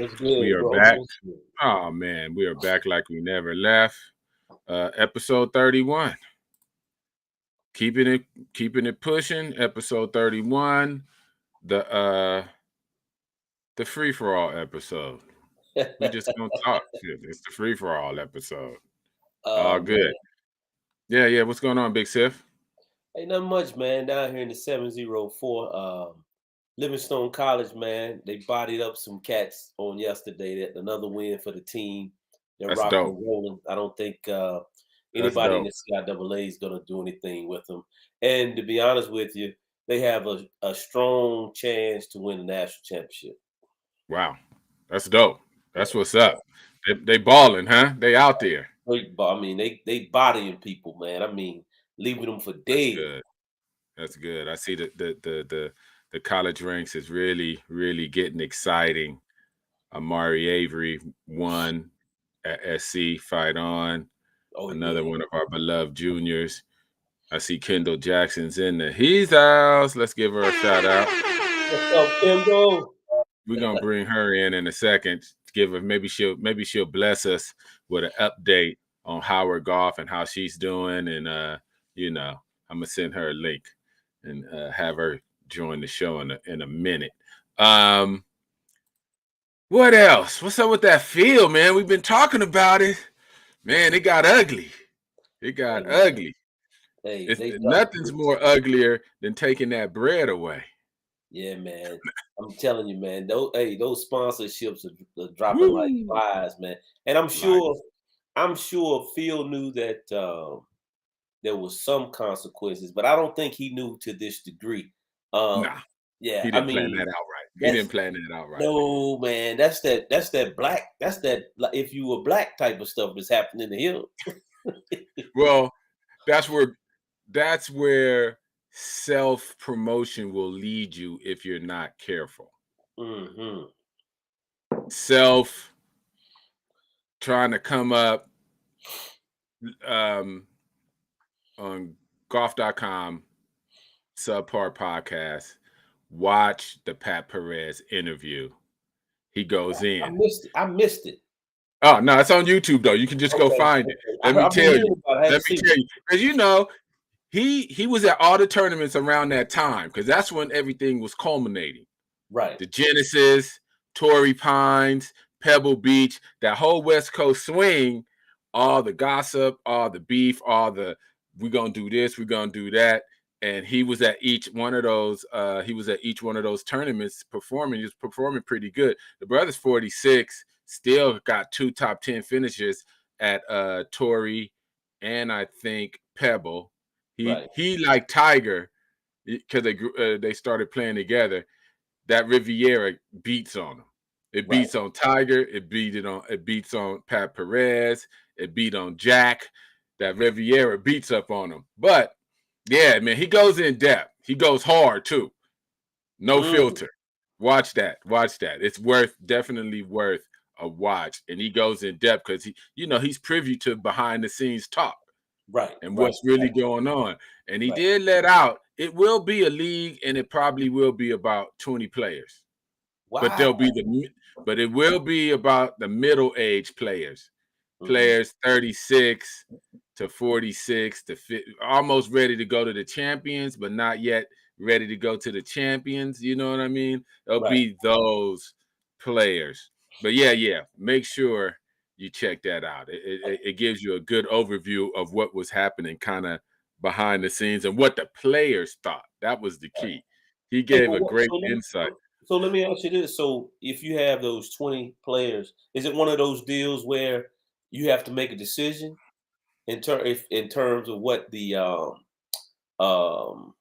What's We good, are bro? back. What's good? Oh man, we are back like we never left. Episode 31. Keeping it keeping it pushing. Episode 31. The free for all episode. We just gonna talk. Shit, it's the free for all episode. All Man, good. Yeah, yeah. What's going on, Big Sif? ain't nothing much, man. Down here in the 704, Livingstone College, man. They bodied up some cats on yesterday. That another win for the team. They're That's rocking dope. and rolling. I don't think That's anybody in dope. the CIAA is gonna do anything with them. And to be honest with you, they have a strong chance to win the national championship. Wow. That's dope. Yeah. That's what's up. They balling, huh? They out there. I mean, they bodying people, man. I mean, leaving them for That's dead. good. That's good. I see the college ranks is really getting exciting. Amari Avery won at SC. Fight on. Oh Another yeah. one of our beloved juniors. I see Kendall Jackson's in the He's house. Let's give her a shout out. What's up, Kendall? We're gonna bring her in a second. Give her maybe she'll bless us with an update on Howard Golf and how she's doing. And I'm gonna send her a link and have her join the show in a minute. Um, what else? What's up with that field, man? We've been talking about it. Man, it got ugly. It got Hey, man. ugly. Hey, It's they dropped nothing's the more uglier than taking that bread away. yeah, man. I'm telling you, man. Those sponsorships are dropping like Woo! flies, man. And I'm Like, sure, I'm sure Phil knew that there was some consequences, but I don't think he knew to this degree. nah, Yeah, he I didn't plan mean, that out right. He that's didn't plan that out right. no man. That's that black. That's that. Like, if you were black type of stuff that's happening to him. Well, that's where self promotion will lead you if you're not careful. Hmm. Self trying to come up um, on golf.com subpar podcast. Watch the Pat Perez interview. He goes I in. missed it. I missed it. Oh no, it's on YouTube though. You can just go Okay, find it. okay. Let me I've been tell hearing you. about it. I Let haven't me seen tell it. you, because he was at all the tournaments around that time because that's when everything was culminating. Right. The Genesis, Torrey Pines, Pebble Beach, that whole West Coast swing, all the gossip, all the beef, all the we're gonna do this, we're gonna do that. And he was at each one of those, tournaments performing. He was performing pretty good. The brother's 46, still got 2 top 10 finishes at Torrey and I think Pebble. He Right. he like Tiger because they started playing together. That Riviera beats on him. It Right. beats on Tiger. It beats on Pat Perez. It beat on Jack. That Riviera beats up on him. But yeah, man, he goes in depth. He goes hard too. No Mm, filter. Watch that. Watch that. It's definitely worth a watch. And he goes in depth because he's privy to behind the scenes talk right. and Right. what's really going on. And he Right. did let out, it will be a league and it probably will be about 20 players. But Wow. they'll be but it will be about the middle age players. Hmm. Players 36 to 46 to almost ready to go to the champions, but not yet ready to go to the champions. You know what I mean? It'll Right. be those players. But yeah, make sure you check that out. It gives you a good overview of what was happening kind of behind the scenes and what the players thought. That was the Right. key. He Hey, gave but a what, great so, let me, insight. so let me ask you this. So if you have those 20 players, is it one of those deals where you have to make a decision in terms of what um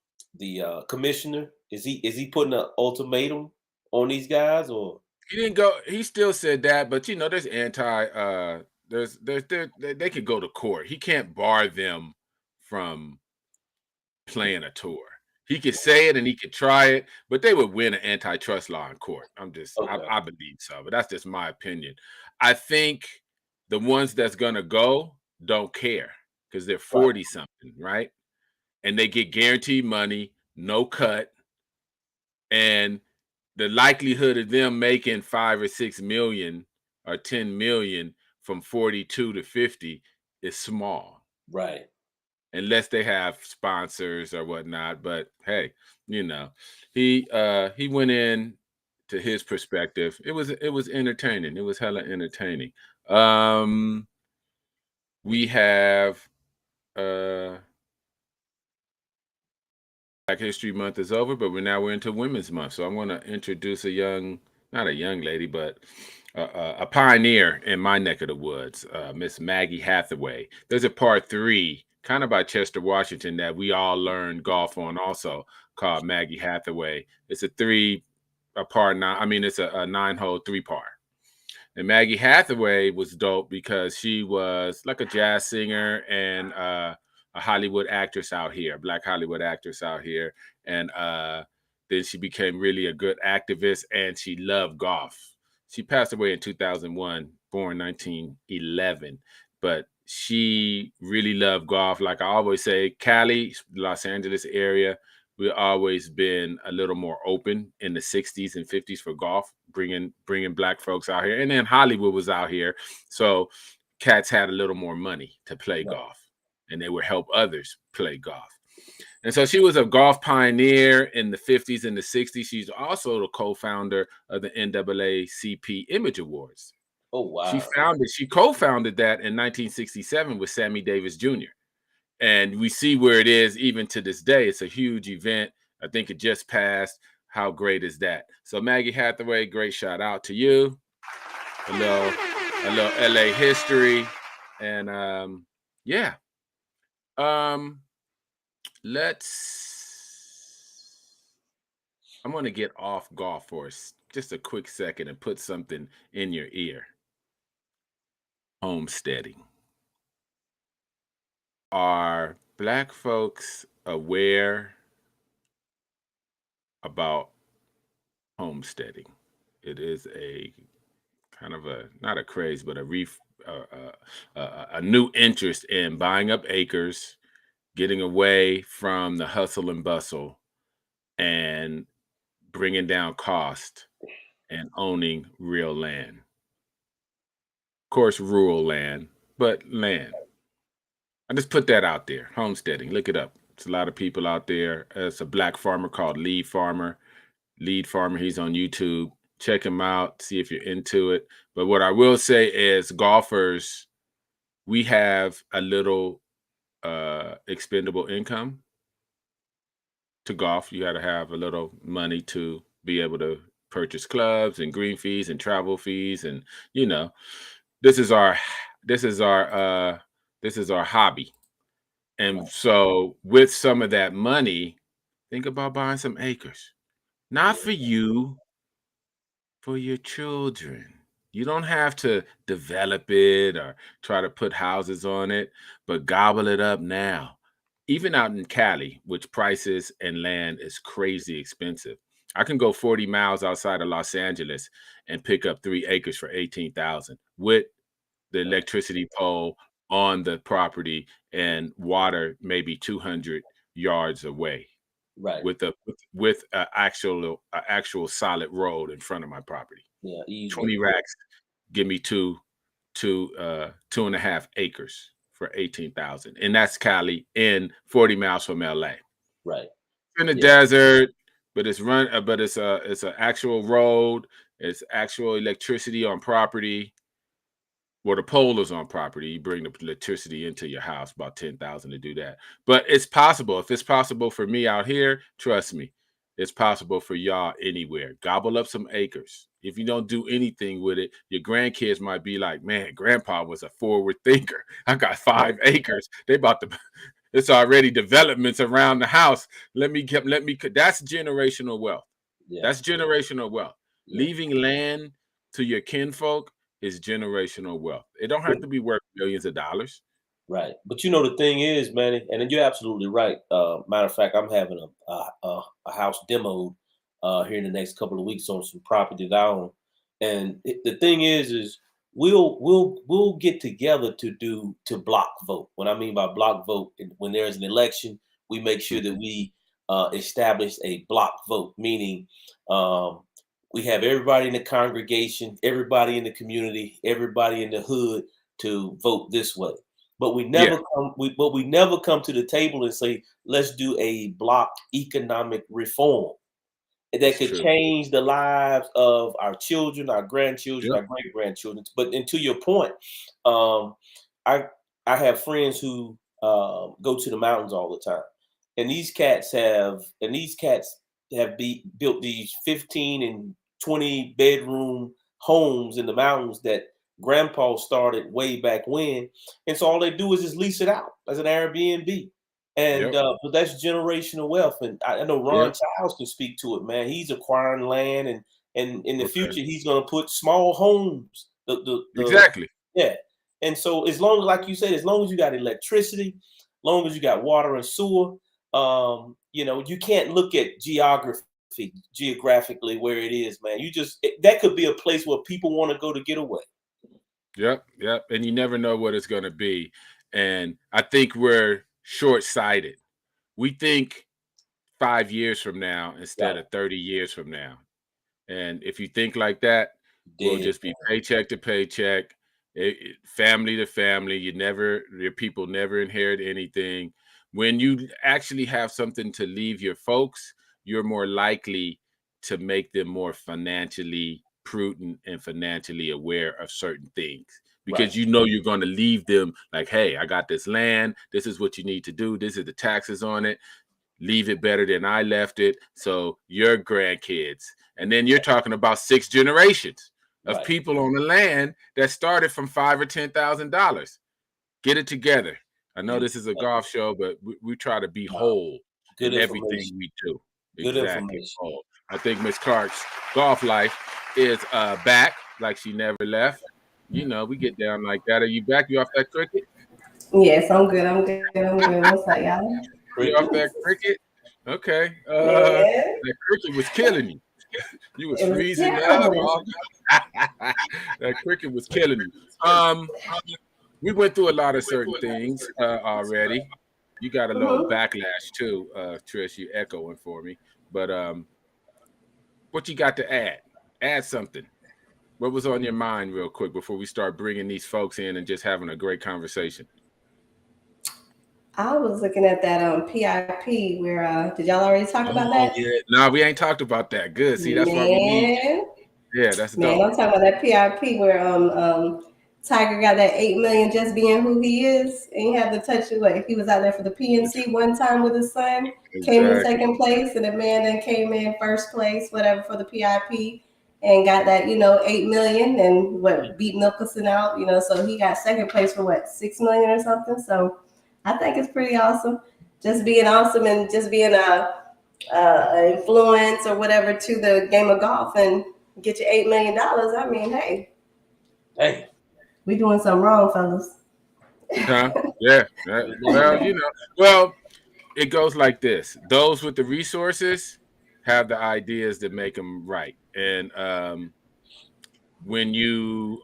commissioner is he putting an ultimatum on these guys or He didn't go. He still said that, but there's anti. They could go to court. He can't bar them from playing a tour. He could say it and he could try it, but they would win an antitrust law in court. okay, I believe so, but that's just my opinion. I think the ones that's gonna go don't care because they're right, 40 something, right? And they get guaranteed money, no cut, and the likelihood of them making 5 or 6 million or 10 million from 42 to 50 is small, Right. unless they have sponsors or whatnot. But hey, he went in to his perspective. It was entertaining. It was hella entertaining. We have Black History Month is over, but we're into Women's Month. So I'm going to introduce not a young lady, but a pioneer in my neck of the woods, Miss Maggie Hathaway. There's a part 3, kind of by Chester Washington, that we all learned golf on, also called Maggie Hathaway. It's a 9-hole 3-par. And Maggie Hathaway was dope because she was like a jazz singer and a Hollywood actress out here, Black Hollywood actress out here. And then she became really a good activist, and she loved golf. She passed away in 2001, born 1911. But she really loved golf. Like I always say, Cali, Los Angeles area, we've always been a little more open in the 60s and 50s for golf, bringing Black folks out here. And then Hollywood was out here. So cats had a little more money to play golf, and they would help others play golf. And so she was a golf pioneer in the 50s and the 60s. She's also the co-founder of the NAACP Image Awards. Oh, wow. She co-founded that in 1967 with Sammy Davis Jr. And we see where it is even to this day. It's a huge event. I think it just passed. How great is that? So Maggie Hathaway, great shout out to you. A little LA history. And yeah. I'm going to get off golf for just a quick second and put something in your ear. Homesteading. Are Black folks aware about homesteading? It is a kind of not a craze, but a new interest in buying up acres, getting away from the hustle and bustle, and bringing down cost and owning real land. Of course, rural land, but land. I just put that out there. Homesteading, look it up. It's a lot of people out there. It's a Black farmer called Lead Farmer. He's on YouTube. Check him out, see if you're into it. But what I will say is, golfers, we have a little expendable income to golf. You got to have a little money to be able to purchase clubs and green fees and travel fees. And, this is our hobby. And so with some of that money, think about buying some acres. Not for you, for your children. You don't have to develop it or try to put houses on it, but gobble it up now. Even out in Cali, which prices and land is crazy expensive. I can go 40 miles outside of Los Angeles and pick up 3 acres for $18,000 with the electricity pole on the property and water maybe 200 yards away. Right. With a actual solid road in front of my property. Yeah, easy. 20 racks, give me 2.5 acres for $18,000, and that's Cali, in 40 miles from LA. Right. In the desert, but it's it's an actual road. It's actual electricity on property. Well, the pole is on property. You bring the electricity into your house, about $10,000 to do that. But it's possible. If it's possible for me out here, trust me, it's possible for y'all anywhere. Gobble up some acres. If you don't do anything with it, your grandkids might be like, man, grandpa was a forward thinker. I got 5 acres. It's already developments around the house. That's generational wealth. Yeah. That's generational wealth. Yeah. Leaving land to your kinfolk is generational wealth. It don't have to be worth millions of dollars. Right. But the thing is, Manny, and you're absolutely right. Matter of fact, I'm having a house demoed here in the next couple of weeks on some property that I own. And the thing is we'll get together to block vote. What I mean by block vote, when there's an election, we make sure that we establish a block vote, meaning We have everybody in the congregation, everybody in the community, everybody in the hood to vote this way. But we Yeah, never come to the table and say, let's do a block economic reform that that's could true. change the lives of our children, our grandchildren, Yep, our great grandchildren. But and to your point, um, I I have friends who go to the mountains all the time, and these cats have built these 15 and 20 bedroom homes in the mountains that grandpa started way back when, and so all they do is just lease it out as an Airbnb. And yep, but that's generational wealth, and I know Ron yep. Childs can speak to it, man. He's acquiring land, and in the Okay, future he's going to put small homes. The exactly. Yeah, and so as long as, like you said, as long as you got electricity, long as you got water and sewer, you can't look at geographically where it is, man. That could be a place where people want to go to get away. Yep, yep. And you never know what it's going to be. And I think we're short sighted. We think 5 years from now instead Right, of 30 years from now. And if you think like that, we'll dead. just be paycheck to paycheck, family to family. Your people never inherit anything. When you actually have something to leave your folks, you're more likely to make them more financially prudent and financially aware of certain things Right, because you know you're going to leave them like, hey, I got this land. This is what you need to do. This is the taxes on it. Leave it better than I left it. So your grandkids, and then you're talking about 6 generations of right. people on the land that started from $5,000 or $10,000. Get it together. I know this is a Exactly. golf show, but we try to be No, whole good in everything information. we do. Good Exactly. information. Whole. I think Miss Clark's golf life is back like she never left. You know, we get down like that. Are you back? You off that cricket? Yes, I'm good. I'm good. I'm good. What's up, y'all? You off Cricket. that cricket? Okay. Man, That cricket was killing you. You was it was freezing up. terrible. That cricket was killing you. We went through a lot of certain things already. You got a little Hmm. backlash too, Trish. You echoing for me, but what you got to add? Add something. What was on your mind, real quick, before we start bringing these folks in and just having a great conversation? I was looking at that PIP where did y'all already talk about Oh that? yeah, no, we ain't talked about that. Good. See, that's why we need you. Man, Yeah, that's man, dope. I'm talking about that PIP where Tiger got that 8 million just being who he is, and he had to touch it. Like he was out there for the PNC one time with his son, came in Exactly. second place, and the man then came in first place, whatever for the PIP, and got that 8 million and what beat Nicholson out, so he got second place for what 6 million or something. So I think it's pretty awesome, just being awesome and just being a influence or whatever to the game of golf and get your $8 million. I mean, hey, Hey, we doing something wrong, fellas. Huh? Yeah. Well, well, it goes like this: those with the resources have the ideas that make them right, and when you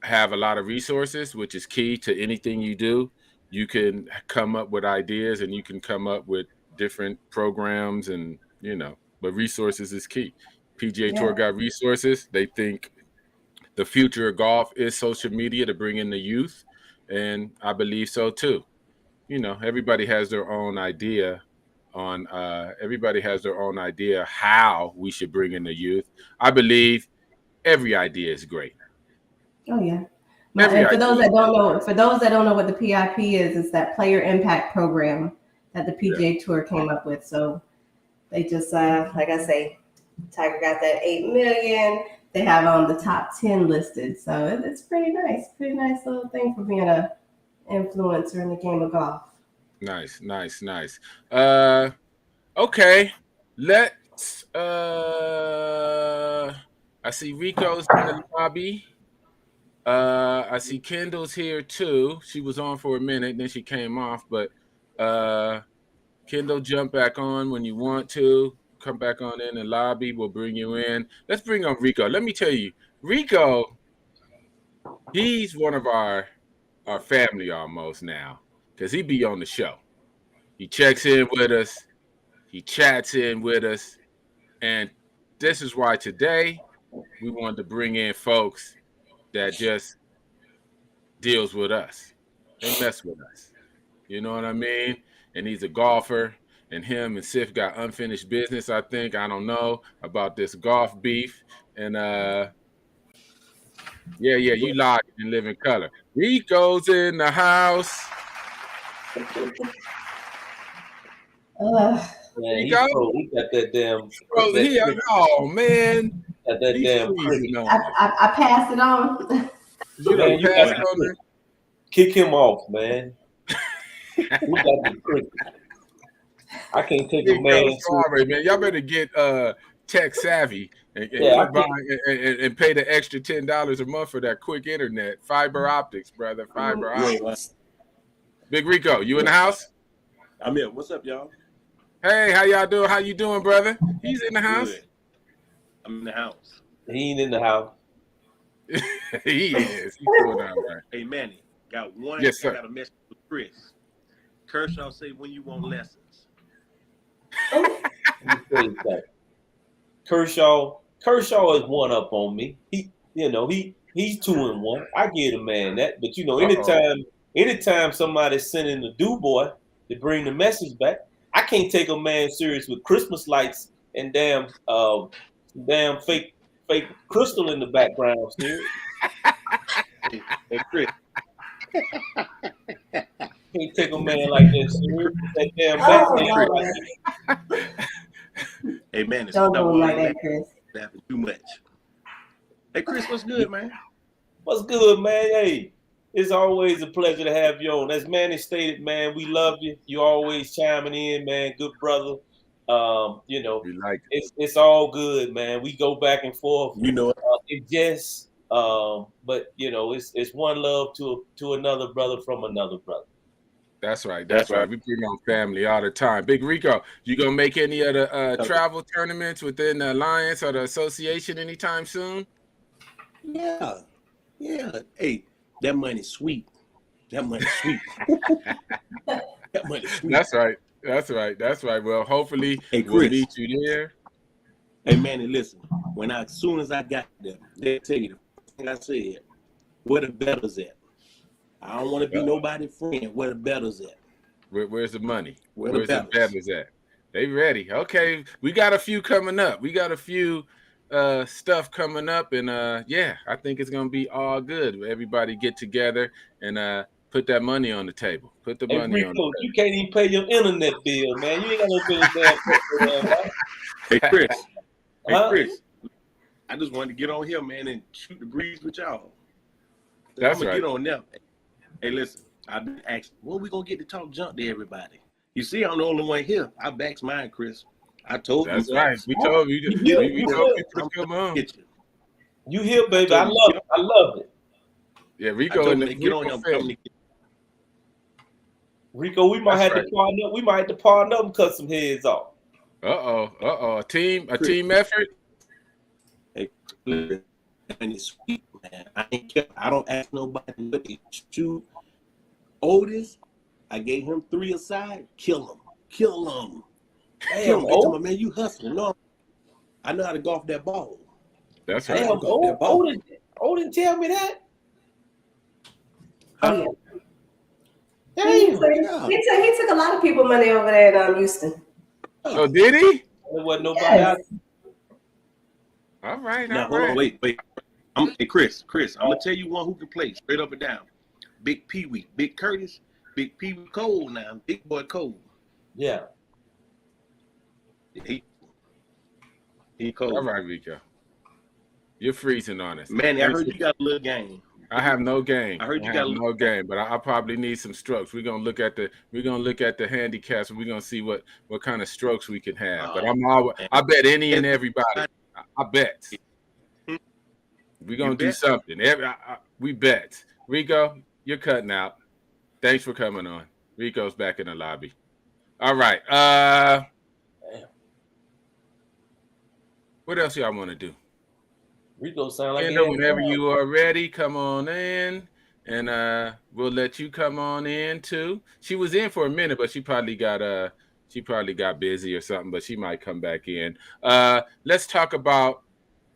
have a lot of resources, which is key to anything you do, you can come up with ideas and you can come up with different programs, and but resources is key. PGA Tour Yeah. got resources. They think the future of golf is social media to bring in the youth, and I believe so too. Everybody has their own idea on everybody has their own idea how we should bring in the youth. I believe every idea is great. Oh yeah. Every And for idea those is that don't know, what the PIP is, it's that player impact program that the yeah. PGA Tour came up with. So they just, like I say, Tiger got that 8 million. They have the top 10 listed, so it's pretty nice little thing for being a influencer in the game of golf. Nice, nice, nice. Okay. Let's I see Rico's in the lobby. I see Kendall's here too. She was on for a minute, then she came off, but uh Kendall, jump back on when you want to. Come back on in the lobby. We'll bring you in. Let's bring on Rico. Let me tell you, Rico, he's one of our family almost now because he be on the show. He checks in with us. He chats in with us. And this is why today we wanted to bring in folks that just deals with us. They mess with us. You know what I mean? And he's a golfer, and him and Sif got unfinished business, I think. I don't know about this golf beef. And yeah, you live and live in color. Rico's in the house. Man, he Rico? got that damn. Oh man. Got that damn cricket. I passed it on. You Man, done passed it on there? Kick him off, man. We got the cricket. I can't take a man. Sorry, man. Y'all better get tech savvy and pay the extra $10 a month for that quick internet. Fiber optics, brother. Fiber optics. Big Rico, you in the house? I'm here. What's up, y'all? Hey, how y'all doing? How you doing, brother? He's in the house. Good. I'm in the house. He ain't in the house. He is. He's doing all right. Hey, Manny, got one. Yes, sir. I got a message with Chris. Kershaw say when you want lessons. Kershaw is one up on me. He's 2-1. I give the man that. But anytime somebody's sending the do boy to bring the message back, I can't take a man serious with Christmas lights and damn fake crystal in the background. Hey, Chris. Can't take a man like that serious. That damn background. Hey, man, it's Don't not do like that, Chris. Laughing too much. Hey, Chris, what's good, man? What's good, man? Hey, it's always a pleasure to have you on. As Manny stated, man, we love you. You always chiming in, man. Good brother. We like it. It's all good, man. We go back and forth. You know it. But it's one love to another brother from another brother. That's right. That's right. We bring on family all the time. Big Rico, you gonna make any of the travel tournaments within the alliance or the association anytime soon? Yeah. Hey, that money's sweet. That money's sweet. That's right. Well, hopefully we'll meet you there. Hey, Manny, listen. As soon as I got there, they tell you the first thing I said, where the betters at? I don't want to be nobody's friend. Where the betters at? Where's the money? Where's the betters at? They ready. Okay. We got a few coming up. We got a few stuff coming up, and I think it's gonna be all good. Everybody get together and put that money on the table. Put the money on the table. You can't even pay your internet bill, man. You ain't got no bill down. Hey, Chris. Chris. I just wanted to get on here, man, and shoot the breeze with y'all. That's I'm gonna right. get on there. Hey, listen, I've been asking, when we gonna get to talk junk to everybody? You see, I'm the only one here. I backed mine, Chris. I told you. That's right. We told you. We told people to come on. You here, baby? I love it. Yeah, Rico and get on him. Rico, we might have to partner up. We might have to partner up and cut some heads off. A team effort. Hey, and it's sweet, man. I don't ask nobody what they shoot. Otis, I gave him 3 aside. Kill him. Damn, Otis, man, you hustling. No, I know how to golf that ball. That's right. Damn, Otis, tell me that. Oh yeah. He took a lot of people money over there in Houston. Oh, did he? There wasn't nobody out. All right. Now, hold on, wait. Hey, Chris, I'm gonna tell you one who can play straight up and down. Big Pee Wee, Big Curtis, Big Pee Wee Cole now, Big Boy Cole. Yeah. He cold. All right, Rico. You're freezing on us. Manny, I heard you got a little game. I have no game. I heard you got no game, but I probably need some strokes. We're gonna look at the handicaps, and we're gonna see what kind of strokes we can have. But I bet any and everybody. I bet. We're gonna do something. We bet. Rico, you're cutting out. Thanks for coming on. Rico's back in the lobby. All right. What else y'all want to do? Rico sound like whenever you are ready, come on in, and we'll let you come on in too. She was in for a minute, but she probably got She probably got busy or something, but she might come back in. Let's talk about.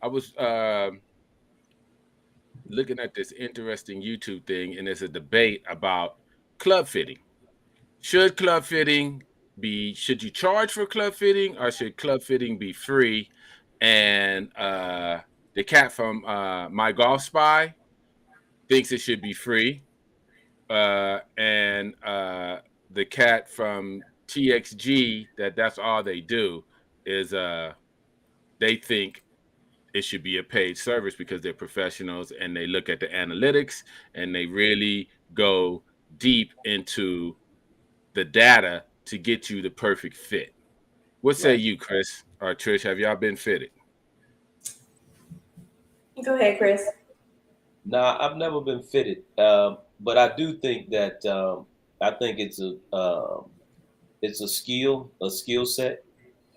I was looking at this interesting YouTube thing, and there's a debate about club fitting. Should club fitting should you charge for club fitting, or should club fitting be free? And the cat from My Golf Spy thinks it should be free. And the cat from TXG, that's all they do, is they think it should be a paid service because they're professionals and they look at the analytics and they really go deep into the data to get you the perfect fit. What say you, Chris or Trish? Have y'all been fitted? Go ahead, Chris. Nah, I've never been fitted, but I do think that I think it's a skill set,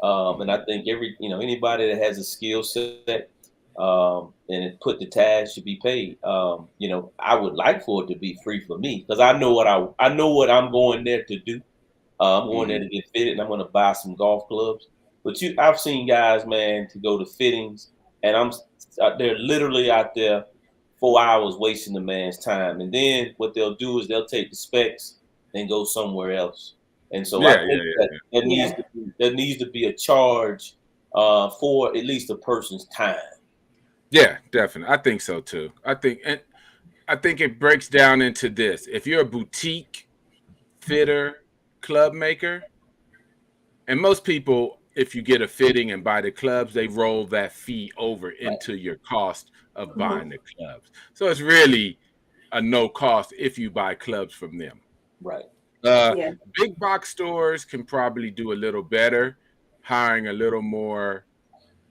and I think anybody that has a skill set and it put the task should be paid. I would like for it to be free for me because I know what I'm going there to do. I'm going there to get fitted, and I'm going to buy some golf clubs. But I've seen guys, man, to go to fittings, and they're literally out there 4 hours wasting the man's time. And then what they'll do is they'll take the specs and go somewhere else. And so I think there needs to be a charge for at least a person's time. Yeah, definitely. I think so too. I think it breaks down into this. If you're a boutique fitter, club maker, and most people, if you get a fitting and buy the clubs, they roll that fee over into your cost of buying the clubs. So it's really a no cost if you buy clubs from them. Right. Big box stores can probably do a little better, hiring a little more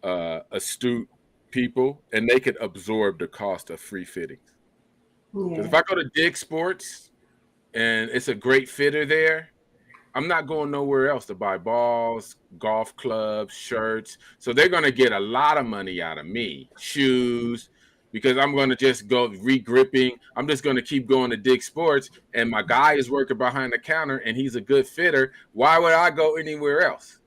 astute people, and they could absorb the cost of free fittings. Because if I go to Dig Sports and it's a great fitter there, I'm not going nowhere else to buy balls, golf clubs, shirts. So they're going to get a lot of money out of me, shoes, because I'm going to just go re-gripping. I'm just going to keep going to Dig Sports, and my guy is working behind the counter, and he's a good fitter. Why would I go anywhere else?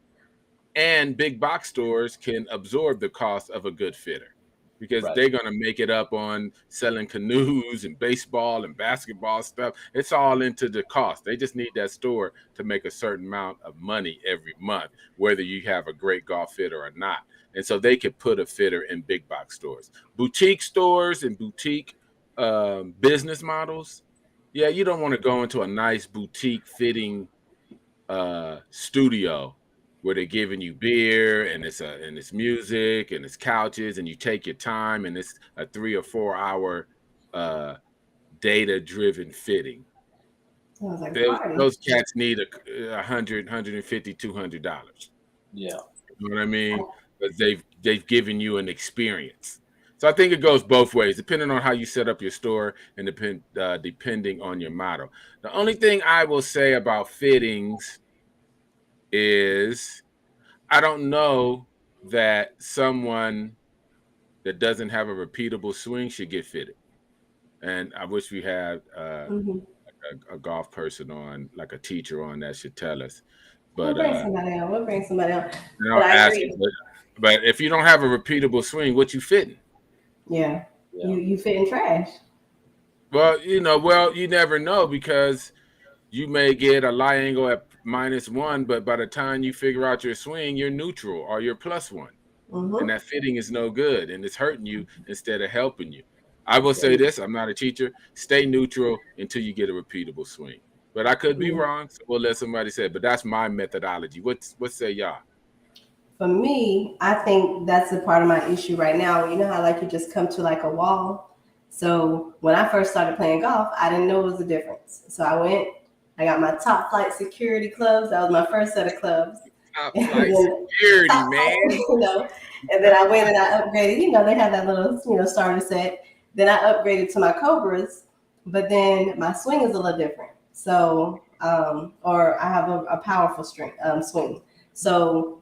And big box stores can absorb the cost of a good fitter because they're going to make it up on selling canoes and baseball and basketball stuff. It's all into the cost. They just need that store to make a certain amount of money every month, whether you have a great golf fitter or not. And so they could put a fitter in big box stores. Boutique stores and boutique business models. Yeah, you don't want to go into a nice boutique fitting studio where they're giving you beer and it's music and it's couches and you take your time and it's a 3 or 4 hour data-driven fitting. Sounds like those cats need $100, $150, $200. Yeah. You know what I mean? Because they've given you an experience. So I think it goes both ways, depending on how you set up your store and depending on your model. The only thing I will say about fittings is I don't know that someone that doesn't have a repeatable swing should get fitted. And I wish we had a golf person on, like a teacher on that should tell us. But we'll bring somebody on. But I agree. But if you don't have a repeatable swing, what you fitting? Yeah. You fitting trash. Well, you never know because you may get a lie angle at -1, but by the time you figure out your swing, you're neutral or you're +1. And that fitting is no good and it's hurting you instead of helping you. I will say this, I'm not a teacher, stay neutral until you get a repeatable swing. But I could be wrong, so we'll let somebody say it. But that's my methodology. What say y'all? For me, I think that's a part of my issue right now. You know how you just come to a wall? So when I first started playing golf, I didn't know it was a difference. So I got my top flight security clubs. That was my first set of clubs. Top flight security, man. And then I went and I upgraded. They had that little, starter set. Then I upgraded to my Cobras, but then my swing is a little different. So, or I have a powerful swing. So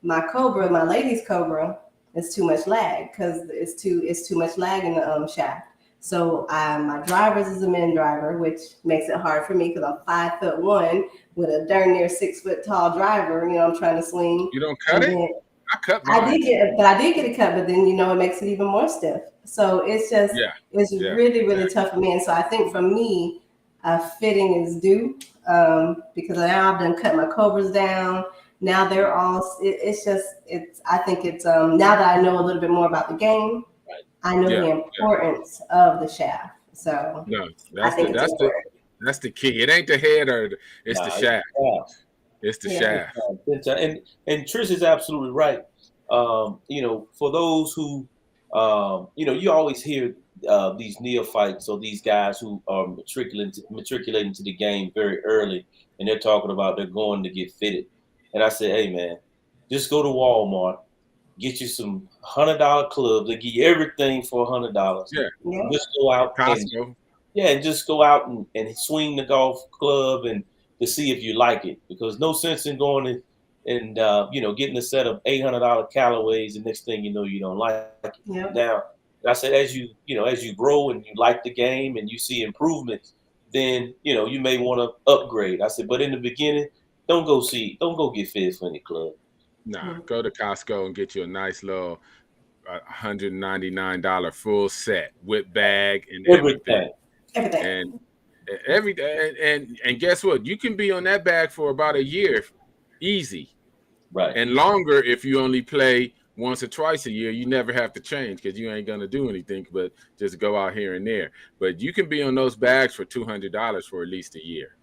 my Cobra, my ladies Cobra, is too much lag because it's too much lag in the shaft. So my driver's is a men driver, which makes it hard for me because I'm 5'1" with a darn near 6 foot tall driver. You know, I'm trying to swing. You don't cut and it? then, I cut mine. I did get a cut, but then it makes it even more stiff. So it's just it's really tough for me. And so I think for me, fitting is due because now I've done cut my covers down. Now they're all. I think it's now that I know a little bit more about the game, I know the importance of the shaft. So no, that's the key. It ain't the head it's the shaft. It's the shaft. And Trish is absolutely right. For those who, you always hear these neophytes or these guys who are matriculating to the game very early, and they're talking about they're going to get fitted. And I say, hey man, just go to Walmart, get you some $100 clubs. They give you everything for $100. Yeah. Just go out and just go out and swing the golf club and to see if you like it, because no sense in going and getting a set of $800 Callaways and next thing you know you don't like it. Now I said as you grow and you like the game and you see improvements, then you may want to upgrade. I said, but in the beginning, don't go get fitted for any club. Nah, go to Costco and get you a nice little $199 full set with bag and everything. And and guess what? You can be on that bag for about a year, easy, right? And longer if you only play once or twice a year. You never have to change because you ain't gonna do anything but just go out here and there. But you can be on those bags for $200 for at least a year.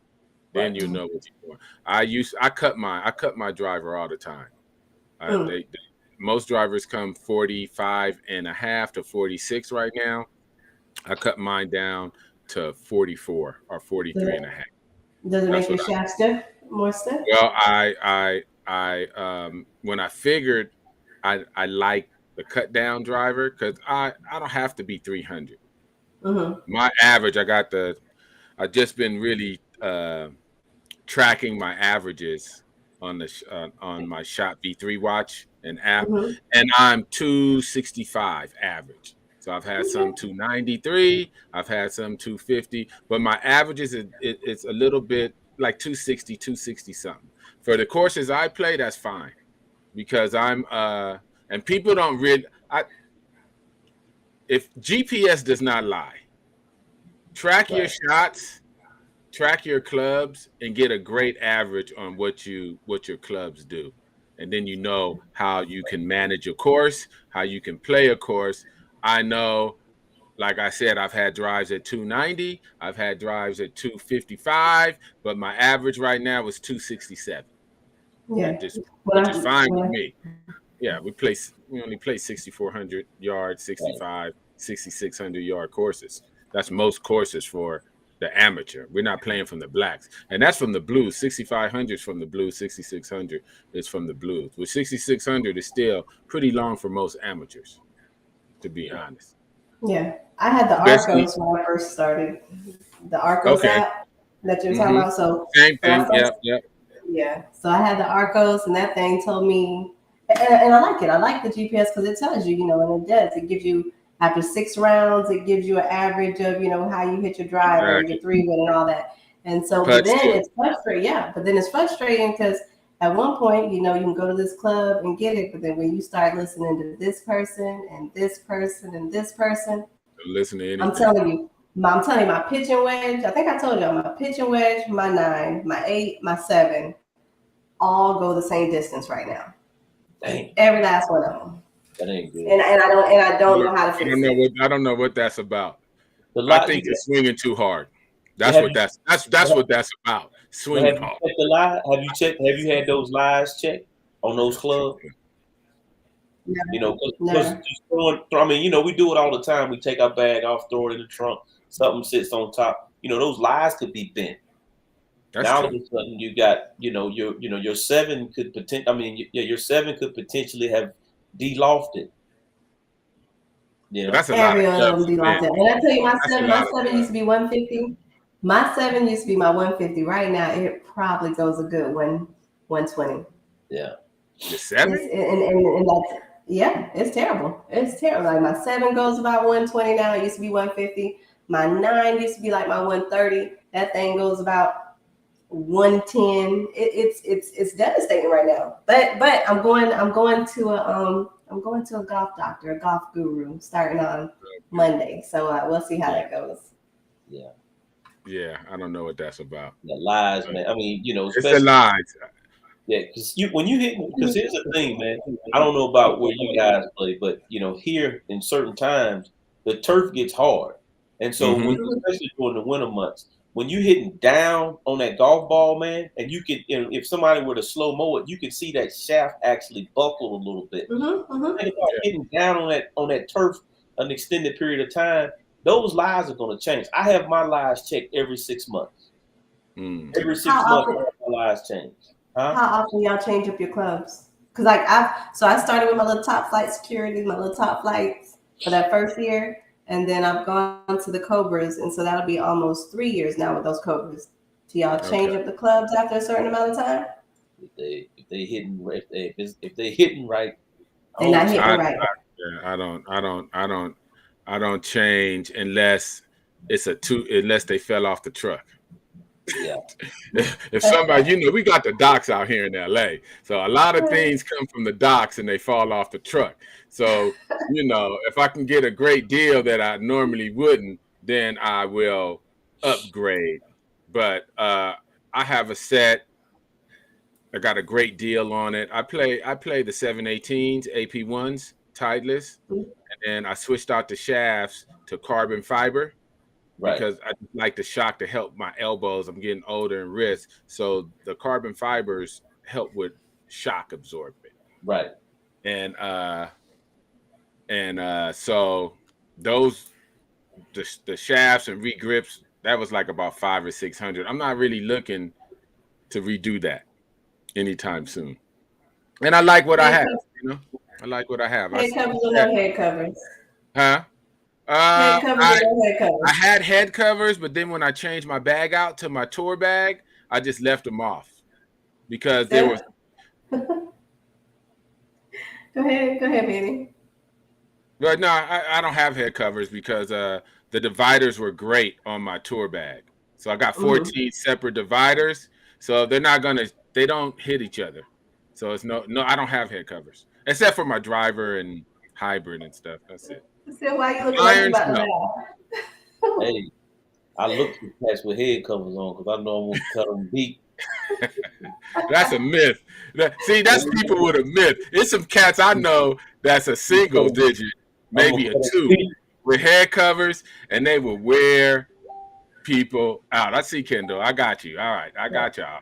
Then you know what you're doing. I cut my driver all the time. Most drivers come 45.5 to 46 right now. I cut mine down to 44 or 43.5. Does it make your shaft more stiff? Well, I when I figured I like the cut down driver because I don't have to be 300. My average, I just been really tracking my averages on my Shot V3 watch and app, and I'm 265 average. So I've had some 293, I've had some 250, but my averages it's a little bit like 260, 260 something. For the courses I play, that's fine because I'm and people don't really. If GPS does not lie, track your shots, track your clubs, and get a great average on what your clubs do, and then you know how you can manage a course, how you can play a course. I know, like I said, I've had drives at 290, I've had drives at 255, but my average right now is 267. Yeah, which is fine with me. Yeah, we only play 6,400 yard, 6,600 yard courses. That's most courses for the amateur. We're not playing from the blacks, and that's from the blues. 6,500 is from the blues. 6,600 is from the blues. Which 6,600 is still pretty long for most amateurs, to be honest. Yeah, I had the Arcos when I first started. The Arcos app that you're talking about. So same thing. Yeah. So I had the Arcos, and that thing told me, and I like it. I like the GPS because it tells you, and it does. It gives you after 6 rounds, it gives you an average of, how you hit your driver, your 3-wood, and all that. And so, but then it's frustrating. Yeah, but then it's frustrating because at one point, you can go to this club and get it, but then when you start listening to this person and this person and this person, listen to anything. I'm telling you, my pitching wedge. I think I told y'all my pitching wedge, my 9, my 8, my 7, all go the same distance right now. Dang. Every last one of them. That ain't good. And I don't know how to fix it. I don't know what that's about. I think you're swinging too hard. That's what that's about. Swinging hard. Have you had those lies checked on those clubs? No. We do it all the time. We take our bag off, throw it in the trunk. Something sits on top. Those lies could be bent. Now all of a sudden you got, your 7 could your 7 could potentially have de-lofted. That's a Every lot of them de-lofted. And I tell you, my 7 used to be 150. My 7 used to be my 150. Right now, it probably goes a good 120. Yeah. The 7? And that's Yeah, it's terrible. It's terrible. Like my 7 goes about 120 now. It used to be 150. My 9 used to be like my 130. That thing goes about 110. It's devastating right now. But I'm going to a golf doctor, a golf guru, starting on Monday. So we'll see how that goes. Yeah. Yeah, I don't know what that's about. The lies, man. I mean, you know, It's a especially lie. yeah, because when you hit, because here's the thing, man. I don't know about where you guys play, but you know, here in certain times the turf gets hard, and so when, especially during the winter months, when you hitting down on that golf ball, man, and you can, you know, if somebody were to slow mo it, you can see that shaft actually buckle a little bit. Think about hitting down on that turf an extended period of time. Those lies are going to change. I have my lies checked every 6 months. Every 6 months, I have my lies changed. Huh? How often y'all change up your clubs? Because like I started with my little top flight security, my little top flights for that first year, and then I've gone to the Cobras, and so that'll be almost 3 years now with those Cobras. Do y'all change up the clubs after a certain amount of time? If they hitting right, they're not hitting right. I don't change unless it's unless they fell off the truck. Yeah. If somebody, you know, we got the docks out here in LA, so a lot of things come from the docks and they fall off the truck. So, you know, if I can get a great deal that I normally wouldn't, then I will upgrade. But I have a set. I got a great deal on it. I play the 718s, AP1s, Tideless, and then I switched out the shafts to carbon fiber. Right. Because I like the shock to help my elbows. I'm getting older and wrists. So the carbon fibers help with shock absorbment. Right. And so those the shafts and regrips, that was like about $500 or $600. I'm not really looking to redo that anytime soon. And I like what I have, you know. I like what I have. Head covers or no head covers? Huh? Head covers or no head covers? I had head covers, but then when I changed my bag out to my tour bag, I just left them off because there was. Go ahead, Manny. But no, I don't have head covers because the dividers were great on my tour bag. So I got 14 separate dividers. So they don't hit each other. So it's no, I don't have head covers except for my driver and hybrid and stuff. That's it. So why you looking like you about to laugh? Hey, I look for cats with head covers on because I know I'm gonna cut them deep. That's a myth. See, that's people with a myth. It's some cats I know that's a single digit, maybe a 2, with head covers, and they will wear people out. I see Kendall. I got you. All right, I got y'all.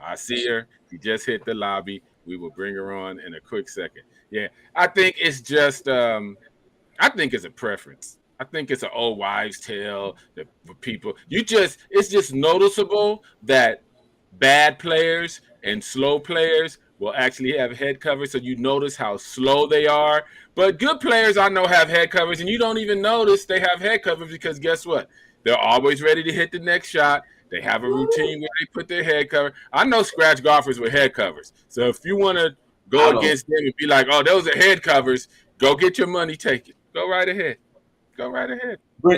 I see her. She just hit the lobby. We will bring her on in a quick second. Yeah, I think it's just. I think it's a preference. I think it's an old wives' tale that for people. It's just noticeable that bad players and slow players will actually have head covers, so you notice how slow they are. But good players I know have head covers, and you don't even notice they have head covers because guess what? They're always ready to hit the next shot. They have a routine where they put their head cover. I know scratch golfers with head covers. So if you want to go against them and be like, oh, those are head covers, go get your money taken. Go right ahead.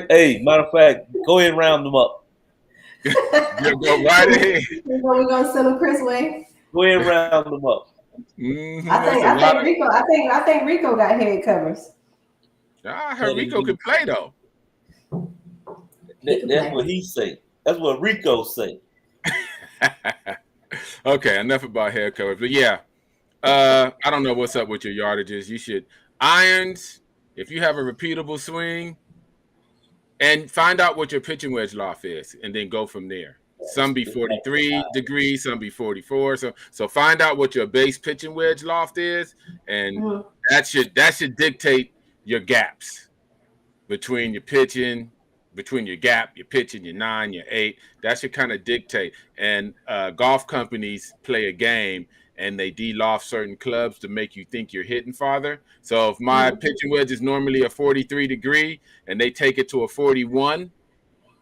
Hey, matter of fact, go ahead and round them up. Go right ahead. We're gonna send them Chris way. Go ahead and round them up. I think Rico got head covers. I heard Rico could play though. That's what he say. That's what Rico say. Okay, enough about head covers. But yeah, I don't know what's up with your yardages. You should irons. If you have a repeatable swing, and find out what your pitching wedge loft is, and then go from there. Some be 43 degrees, some be 44. So find out what your base pitching wedge loft is, and that should dictate your gaps between your pitching, between your gap, your pitching, your 9, your 8. That should kind of dictate. And golf companies play a game, and they de-loft certain clubs to make you think you're hitting farther. So if my pitching wedge is normally a 43 degree and they take it to a 41,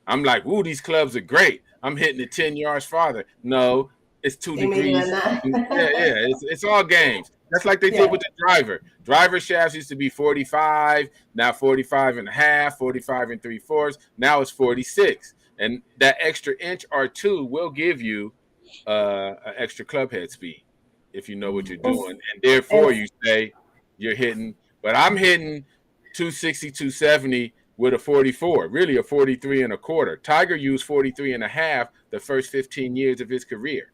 I'm like, ooh, these clubs are great. I'm hitting it 10 yards farther. No, it's 2 degrees. Yeah, it's all games. That's like they Yeah. did with the driver. Driver shafts used to be 45, now 45 and a half, 45 and 3/4. Now it's 46. And that extra inch or two will give you an extra club head speed if you know what you're doing. And therefore, you say you're hitting, but I'm hitting 260, 270 with a 44, really a 43 and a quarter. Tiger used 43 and a half the first 15 years of his career.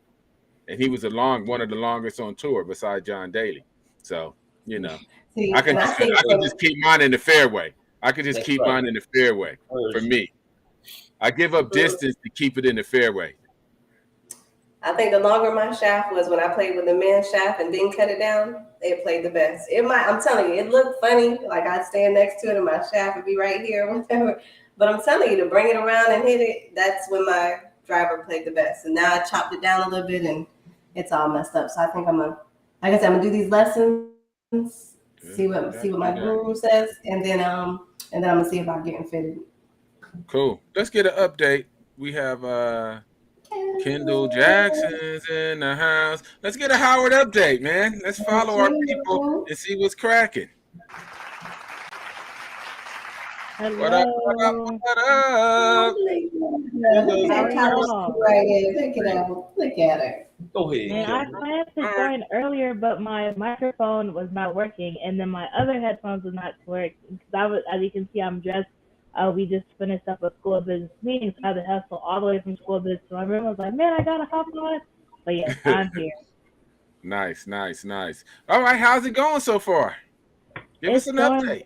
And he was one of the longest on tour besides John Daly. So, you know, See, I can just keep mine in the fairway. I could just That's keep right. mine in the fairway for me. I give up distance to keep it in the fairway. I think the longer my shaft was when I played with the men's shaft and didn't cut it down, it played the best. I'm telling you, it looked funny. Like I'd stand next to it and my shaft would be right here, whatever. But I'm telling you, to bring it around and hit it, that's when my driver played the best. And now I chopped it down a little bit and it's all messed up. So I think I'm gonna do these lessons, see what my guru says, and then I'm gonna see about getting fitted. Cool. Let's get an update. We have Kendall Jackson's in the house. Let's get a Howard update, man. Let's follow our people and see what's cracking. Hello. What up? What up? What up? Look at her. Go ahead. Man, I planned to join earlier, but my microphone was not working, and then my other headphones was not working. Because as you can see, I'm dressed. We just finished up a school business meeting, so I had to hustle all the way from school business to my room. I was like, man, I gotta hop on. But yeah, I'm here. Nice. All right, how's it going so far? Give us an update.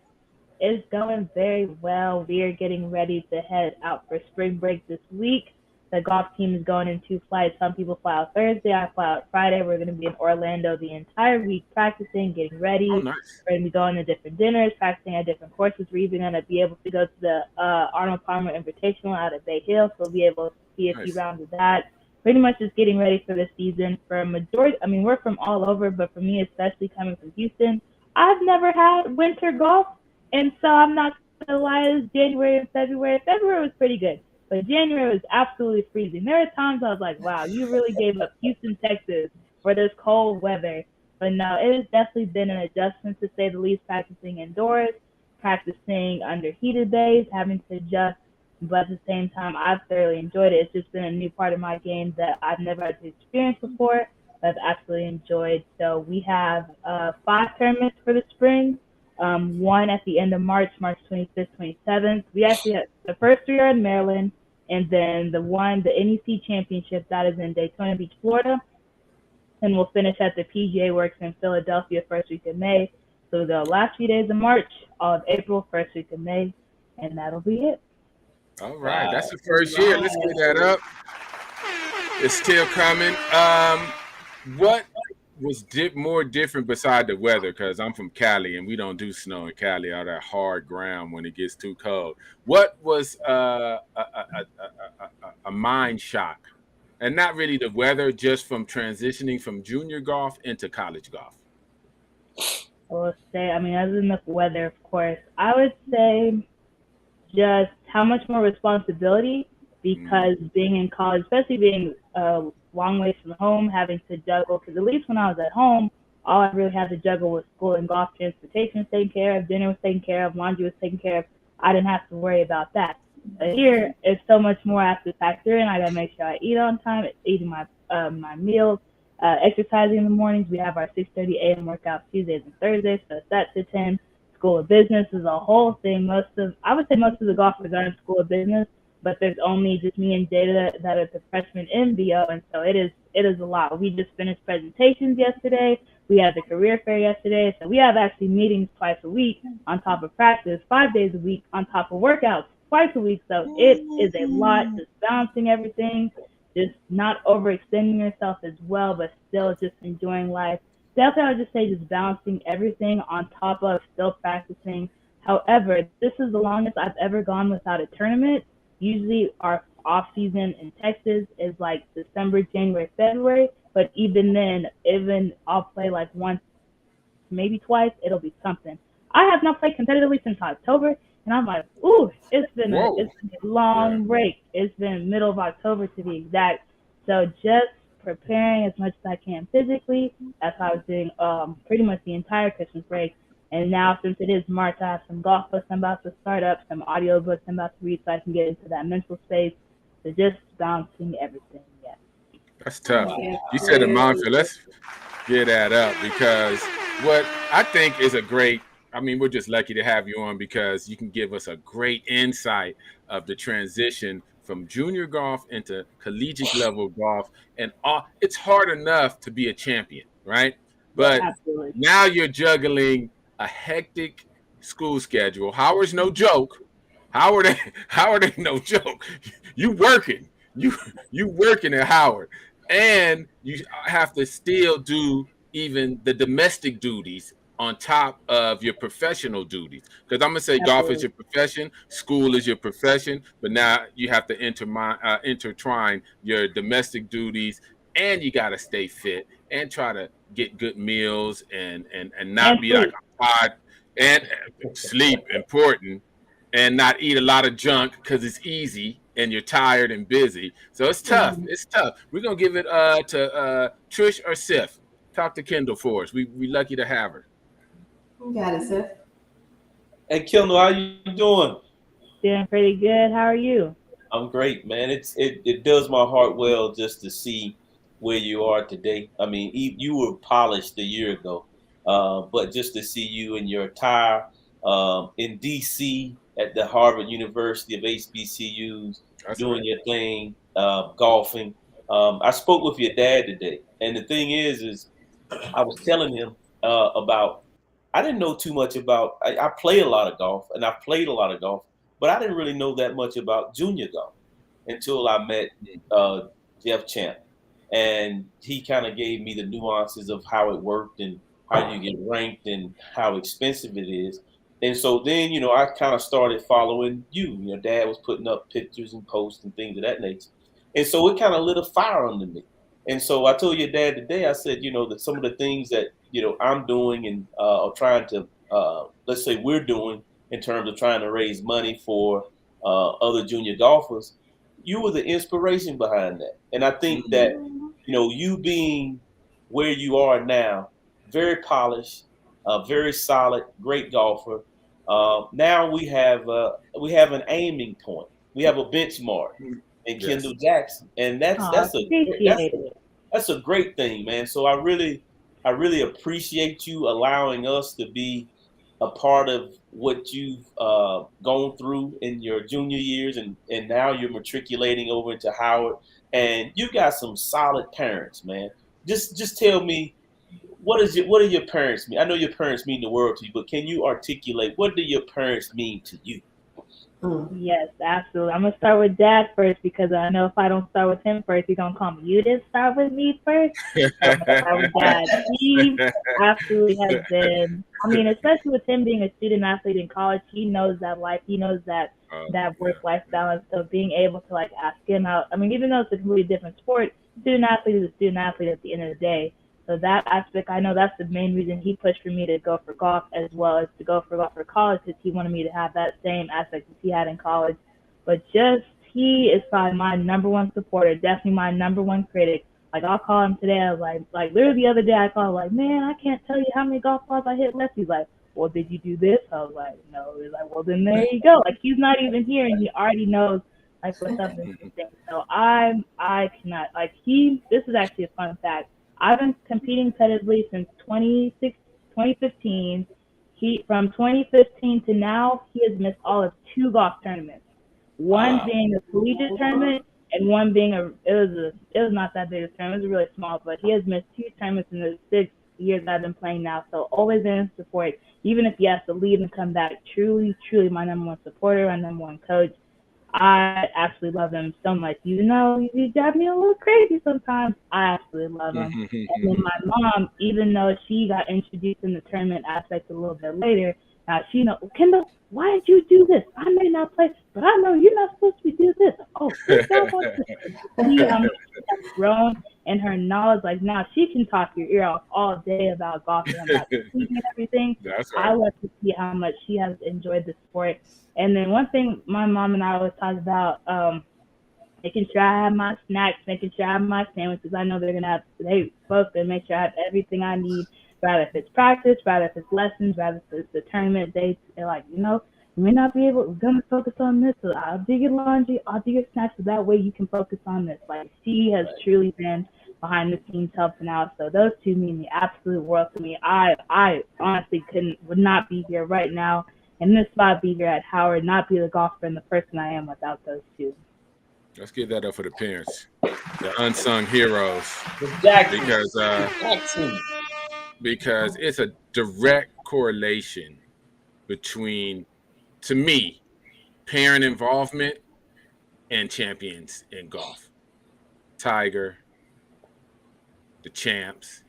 It's going very well. We are getting ready to head out for spring break this week. The golf team is going in 2 flights. Some people fly out Thursday. I fly out Friday. We're going to be in Orlando the entire week practicing, getting ready. Oh, nice. We're going to be going to different dinners, practicing at different courses. We're even going to be able to go to the Arnold Palmer Invitational out at Bay Hill, so we'll be able to see a few rounds of that. Pretty much just getting ready for the season. For a majority, I mean, we're from all over, but for me, especially coming from Houston, I've never had winter golf. And so I'm not going to lie, it was January and February. February was pretty good, but January was absolutely freezing. There were times I was like, wow, you really gave up Houston, Texas for this cold weather. But no, it has definitely been an adjustment, to say the least, practicing indoors, practicing under heated days, having to adjust. But at the same time, I've thoroughly enjoyed it. It's just been a new part of my game that I've never had to experience before, but I've absolutely enjoyed. So we have 5 tournaments for the spring. One at the end of March 25th, 27th. We actually had the first 3 are in Maryland, and then the NEC Championship, that is in Daytona Beach, Florida. And we'll finish at the PGA Works in Philadelphia first week of May. So we'll go last few days of March, all of April, first week of May, and that'll be it. All right, that's the first year. Let's get that up. It's still coming. What was more different beside the weather? Because I'm from Cali and we don't do snow in Cali, all that hard ground when it gets too cold. What was a mind shock? And not really the weather, just from transitioning from junior golf into college golf. I will say, I mean, other than the weather, of course, I would say just how much more responsibility, because being in college, especially being long ways from home, having to juggle, because at least when I was at home, all I really had to juggle was school and golf. Transportation was taken care of, dinner was taken care of, laundry was taken care of. I didn't have to worry about that. But here, it's so much more I have to factor in. I got to make sure I eat on time, eating my meals, exercising in the mornings. We have our 6:30 a.m. workouts Tuesdays and Thursdays, so it's that to 10. School of Business is a whole thing. I would say most of the golfers are in School of Business, but there's only just me and Jada that are the freshmen in BO, and so it is a lot. We just finished presentations yesterday. We had the career fair yesterday, so we have actually meetings twice a week on top of practice, 5 days a week on top of workouts twice a week. So it is a lot, just balancing everything, just not overextending yourself as well, but still just enjoying life. Definitely, I would just say just balancing everything on top of still practicing. However, this is the longest I've ever gone without a tournament. Usually our off season in Texas is like December, January, February, but even then, I'll play like once, maybe twice, it'll be something. I have not played competitively since October, and I'm like, ooh, it's been a long break. It's been middle of October to be exact. So just preparing as much as I can physically. That's how I was doing pretty much the entire Christmas break. And now, since it is March, I have some golf books I'm about to start up, some audio books I'm about to read, so I can get into that mental space. So just balancing everything. Yeah. That's tough. Yeah. You said a mantra. Let's get that up, because what I think is a great, I mean, we're just lucky to have you on, because you can give us a great insight of the transition from junior golf into collegiate level golf. And it's hard enough to be a champion, right? But Absolutely. now you're juggling a hectic school schedule. Howard's no joke. Howard ain't no joke. You working. You working at Howard. And you have to still do even the domestic duties on top of your professional duties. Because I'm going to say golf is your profession, school is your profession, but now you have to intertwine your domestic duties, and you got to stay fit and try to get good meals and not be like a pod, and sleep important, and not eat a lot of junk because it's easy and you're tired and busy. So it's tough. It's tough. We're going to give it to Trish or Sif. Talk to Kendall for us. We lucky to have her. You got it, Sif. Hey, Kendall, how you doing? Doing pretty good. How are you? I'm great, man. It does my heart well just to see where you are today. I mean, you were polished a year ago, but just to see you in your attire in D.C. at the Harvard University of HBCUs, doing your thing, golfing. I spoke with your dad today, and the thing is I was telling him about. I didn't know too much about. I play a lot of golf, and I've played a lot of golf, but I didn't really know that much about junior golf until I met Jeff Champ, and he kind of gave me the nuances of how it worked and how you get ranked and how expensive it is. And so then, I kind of started following you. Your dad was putting up pictures and posts and things of that nature. And so it kind of lit a fire under me. And so I told your dad today, I said, that some of the things that, I'm doing and trying to, let's say we're doing in terms of trying to raise money for other junior golfers, you were the inspiration behind that. And I think that, you being where you are now, very polished, very solid, great golfer. Now we have an aiming point. We have a benchmark in Kendall Jackson, and that's a great thing, man. So I really appreciate you allowing us to be a part of what you've gone through in your junior years, and now you're matriculating over into Howard, and you got some solid parents, man. Just tell me, what do your parents mean? I know your parents mean the world to you, but can you articulate, what do your parents mean to you? Yes, absolutely. I'm going to start with Dad first, because I know if I don't start with him first, he's going to call me, you didn't start with me first. So I'm going to start with Dad. He absolutely has been, especially with him being a student athlete in college, he knows that life. He knows that work-life balance. So being able to ask him out, even though it's a completely different sport, student athlete is a student athlete at the end of the day. So that aspect, I know that's the main reason he pushed for me to go for golf as well as to go for golf for college, because he wanted me to have that same aspect as he had in college. But he is probably my number one supporter, definitely my number one critic. I'll call him today. I was like literally the other day I called, man, I can't tell you how many golf balls I hit left. He's like, well, did you do this? I was like, no. He's like, well, then there you go. He's not even here, and he already knows what's up and everything. So I cannot, this is actually a fun fact. I've been competing competitively since 2015. From 2015 to now, he has missed all of 2 golf tournaments. One being a collegiate tournament, and one being it was not that big a tournament. It was really small, but he has missed 2 tournaments in the 6 years I've been playing now. So always been in support, even if he has to leave and come back. Truly, truly my number one supporter, my number one coach. I absolutely love him so much. Even though he drives me a little crazy sometimes, I absolutely love him. And then my mom, even though she got introduced in the tournament aspect a little bit later, now she knows, Kendall, why did you do this? I may not play, but I know you're not supposed to do this. Oh, this guy wants this. She has grown in her knowledge. Now she can talk your ear off all day about golf and about and everything. That's right. I love to see how much she has enjoyed the sport. And then one thing my mom and I always talk about, making sure I have my snacks, making sure I have my sandwiches. I know they both gonna make sure I have everything I need, rather if it's practice, rather if it's lessons, rather if it's the tournament dates. They're like, you may not be able, we're gonna focus on this, so I'll do your laundry, I'll do your snacks, so that way you can focus on this. Like, she has truly been behind the scenes helping out. So those two mean the absolute world to me. I honestly would not be here right now in this spot, be here at Howard, not be the golfer and the person I am without those two. Let's give that up for the parents, the unsung heroes, because it's a direct correlation between, to me, parent involvement and champions in golf. Tiger, the Champs,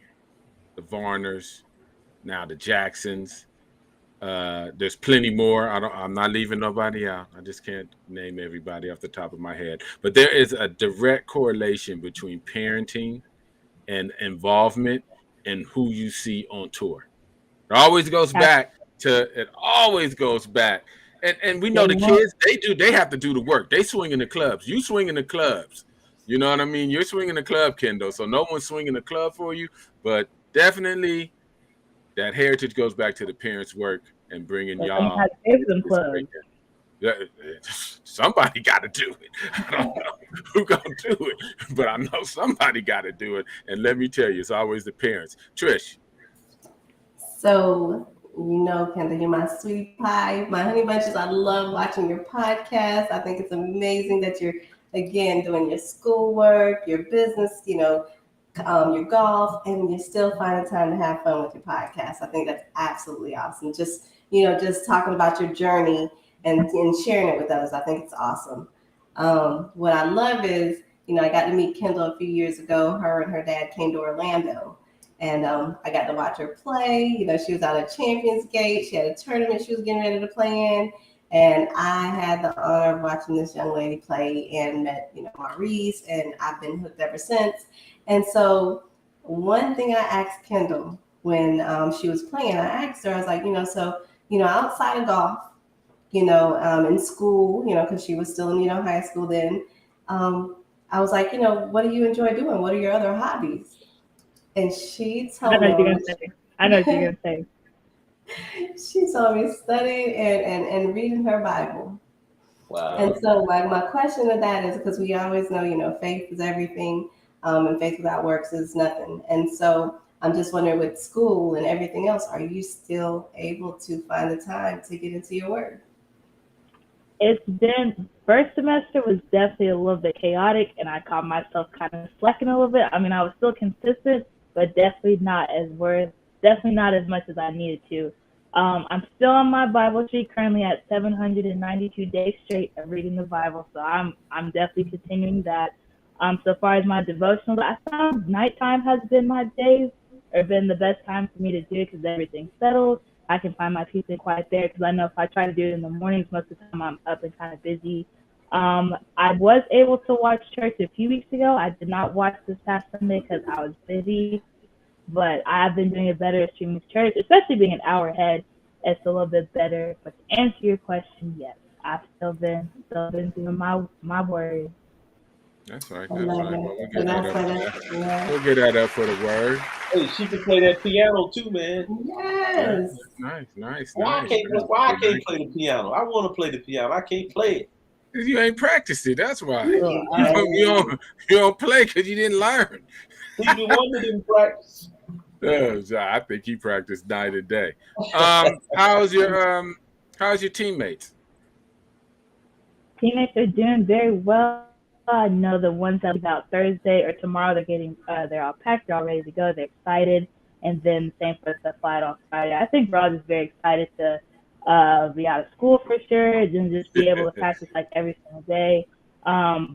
the Varners, now the Jacksons. There's plenty more. I'm not leaving nobody out. I just can't name everybody off the top of my head. But there is a direct correlation between parenting and involvement and who you see on tour. It always goes back. And we know the kids, they have to do the work. They swing in the clubs. You swing in the clubs. You know what I mean? You're swinging the club, Kendall. So no one's swinging the club for you. But definitely that heritage goes back to the parents' work and bringing y'all. Somebody got to do it. I don't know who gonna do it, but I know somebody got to do it. And let me tell you, it's always the parents. Trish. So, Kendall, you're my sweetie pie, my honey bunches. I love watching your podcast. I think it's amazing that you're, again, doing your schoolwork, your business, your golf, and you're still finding time to have fun with your podcast. I think that's absolutely awesome. Just talking about your journey and sharing it with us. I think it's awesome. What I love is, I got to meet Kendall a few years ago. Her and her dad came to Orlando, and I got to watch her play. She was out at Champions Gate. She had a tournament she was getting ready to play in. And I had the honor of watching this young lady play and met, Maurice, and I've been hooked ever since. And so one thing I asked Kendall when she was playing, I asked her, I was like, outside of golf, in school, because she was still in, high school then, I was like, what do you enjoy doing? What are your other hobbies? And she told me. I know what you're going to say. She told me studying and reading her Bible. Wow. And so my question to that is, because we always know, faith is everything, and faith without works is nothing. And so I'm just wondering, with school and everything else, are you still able to find the time to get into your word? It's been, first semester was definitely a little bit chaotic, and I caught myself kind of slacking a little bit. I mean, I was still consistent, but definitely not as much as I needed to. I'm still on my Bible streak, currently at 792 days straight of reading the Bible, so I'm definitely continuing that. So far as my devotional, I found nighttime has been been the best time for me to do it because everything's settled. I can find my peace and quiet there, because I know if I try to do it in the mornings, most of the time I'm up and kind of busy. I was able to watch church a few weeks ago. I did not watch this past Sunday because I was busy, but I've been doing it better at streaming church, especially being an hour ahead. It's a little bit better. But to answer your question, yes, I've still been doing my word. That's right. Well, we'll get that up for the word. Hey, she can play that piano too, man. Yes. Nice. Why I can't play the piano? I want to play the piano. I can't play it. You ain't practiced it. That's why. You don't play because you didn't learn. Even one didn't practice. I think he practiced night and day. How's your teammates? Teammates are doing very well. I know the ones that leave out Thursday or tomorrow, they're all packed, they're all ready to go, they're excited. And then same for us that fly out on Friday. I think we're all just very excited to be out of school for sure, and just be able to practice like every single day.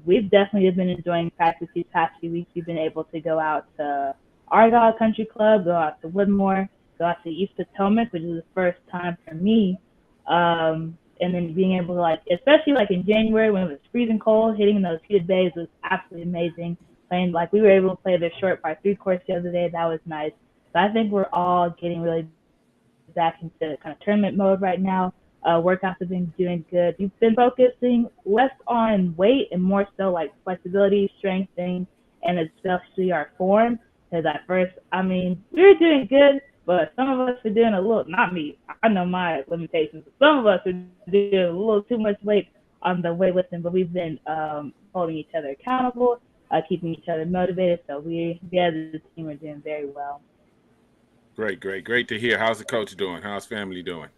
We've definitely been enjoying practice these past few weeks. We've been able to go out to Argyle Country Club, go out to Woodmore, go out to East Potomac, which is the first time for me. And then being able to, especially in January when it was freezing cold, hitting those heated bays was absolutely amazing. Playing, we were able to play the short par 3 course the other day. That was nice. So I think we're all getting really back into kind of tournament mode right now. Workouts have been doing good. We've been focusing less on weight and more so like flexibility, strengthening, and especially our form. Because at first, I mean, we were doing good, but some of us are doing a little, not me, I know my limitations, but some of us are doing a little too much weight on the weightlifting, but we've been holding each other accountable, keeping each other motivated. So we as a team are doing very well. Great to hear. How's the coach doing? How's family doing?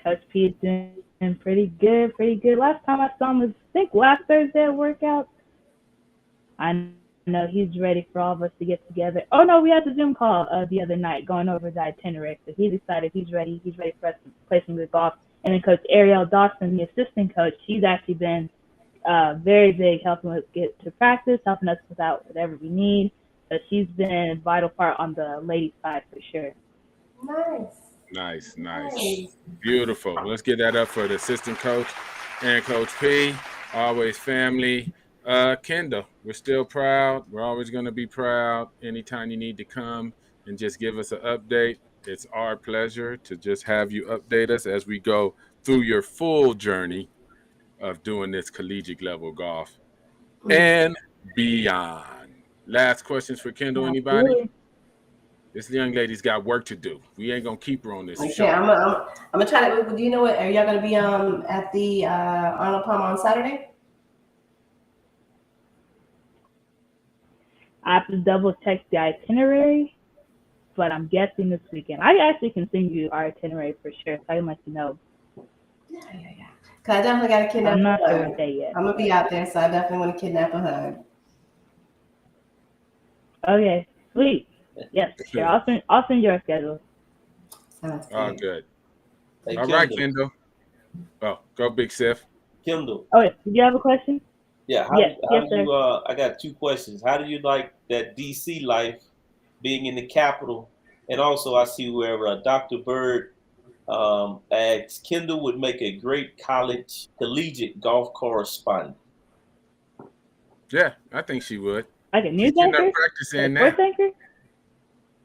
Coach P is doing pretty good. Last time I saw him was, I think, last Thursday at workout. I know he's ready for all of us to get together. Oh, no, we had the Zoom call the other night going over the itinerary. So he decided he's ready. He's ready for us to play some good golf. And then Coach Ariel Dawson, the assistant coach, she's actually been very big, helping us get to practice, helping us without whatever we need. So she's been a vital part on the ladies' side for sure. Nice. Beautiful. Let's get that up for the assistant coach and Coach P. Always family. Kendall, we're still proud. We're always going to be proud. Anytime you need to come and just give us an update, it's our pleasure to just have you update us as we go through your full journey of doing this collegiate level golf and beyond. Last questions for Kendall, anybody? Absolutely. This young lady's got work to do. We ain't gonna keep her on this Okay, show. I'm gonna try to. Do you know what? Are y'all gonna be at the Arnold Palmer on Saturday? I have to double check the itinerary, but I'm guessing this weekend. I actually can send you our itinerary for sure, so I can let you know. Yeah. Cause I definitely got to kidnap. I'm not a sure hug. what day yet. I'm gonna be out there, so I definitely want to kidnap a hug. Okay, sweet. Yes, sure. I'll send your schedule. Sounds Oh, good. good. Hey, All right, Kendall. Oh, go Big Sif. Kendall. Oh, wait, did you have a question? Yeah. Yes, You? I got two questions. How do you like that DC life, being in the capital, and also I see where Dr. Bird asks Kendall would make a great collegiate golf correspondent. Yeah, I think she would. Like a news She's getting anchor? her practice in Like a now. sports anchor?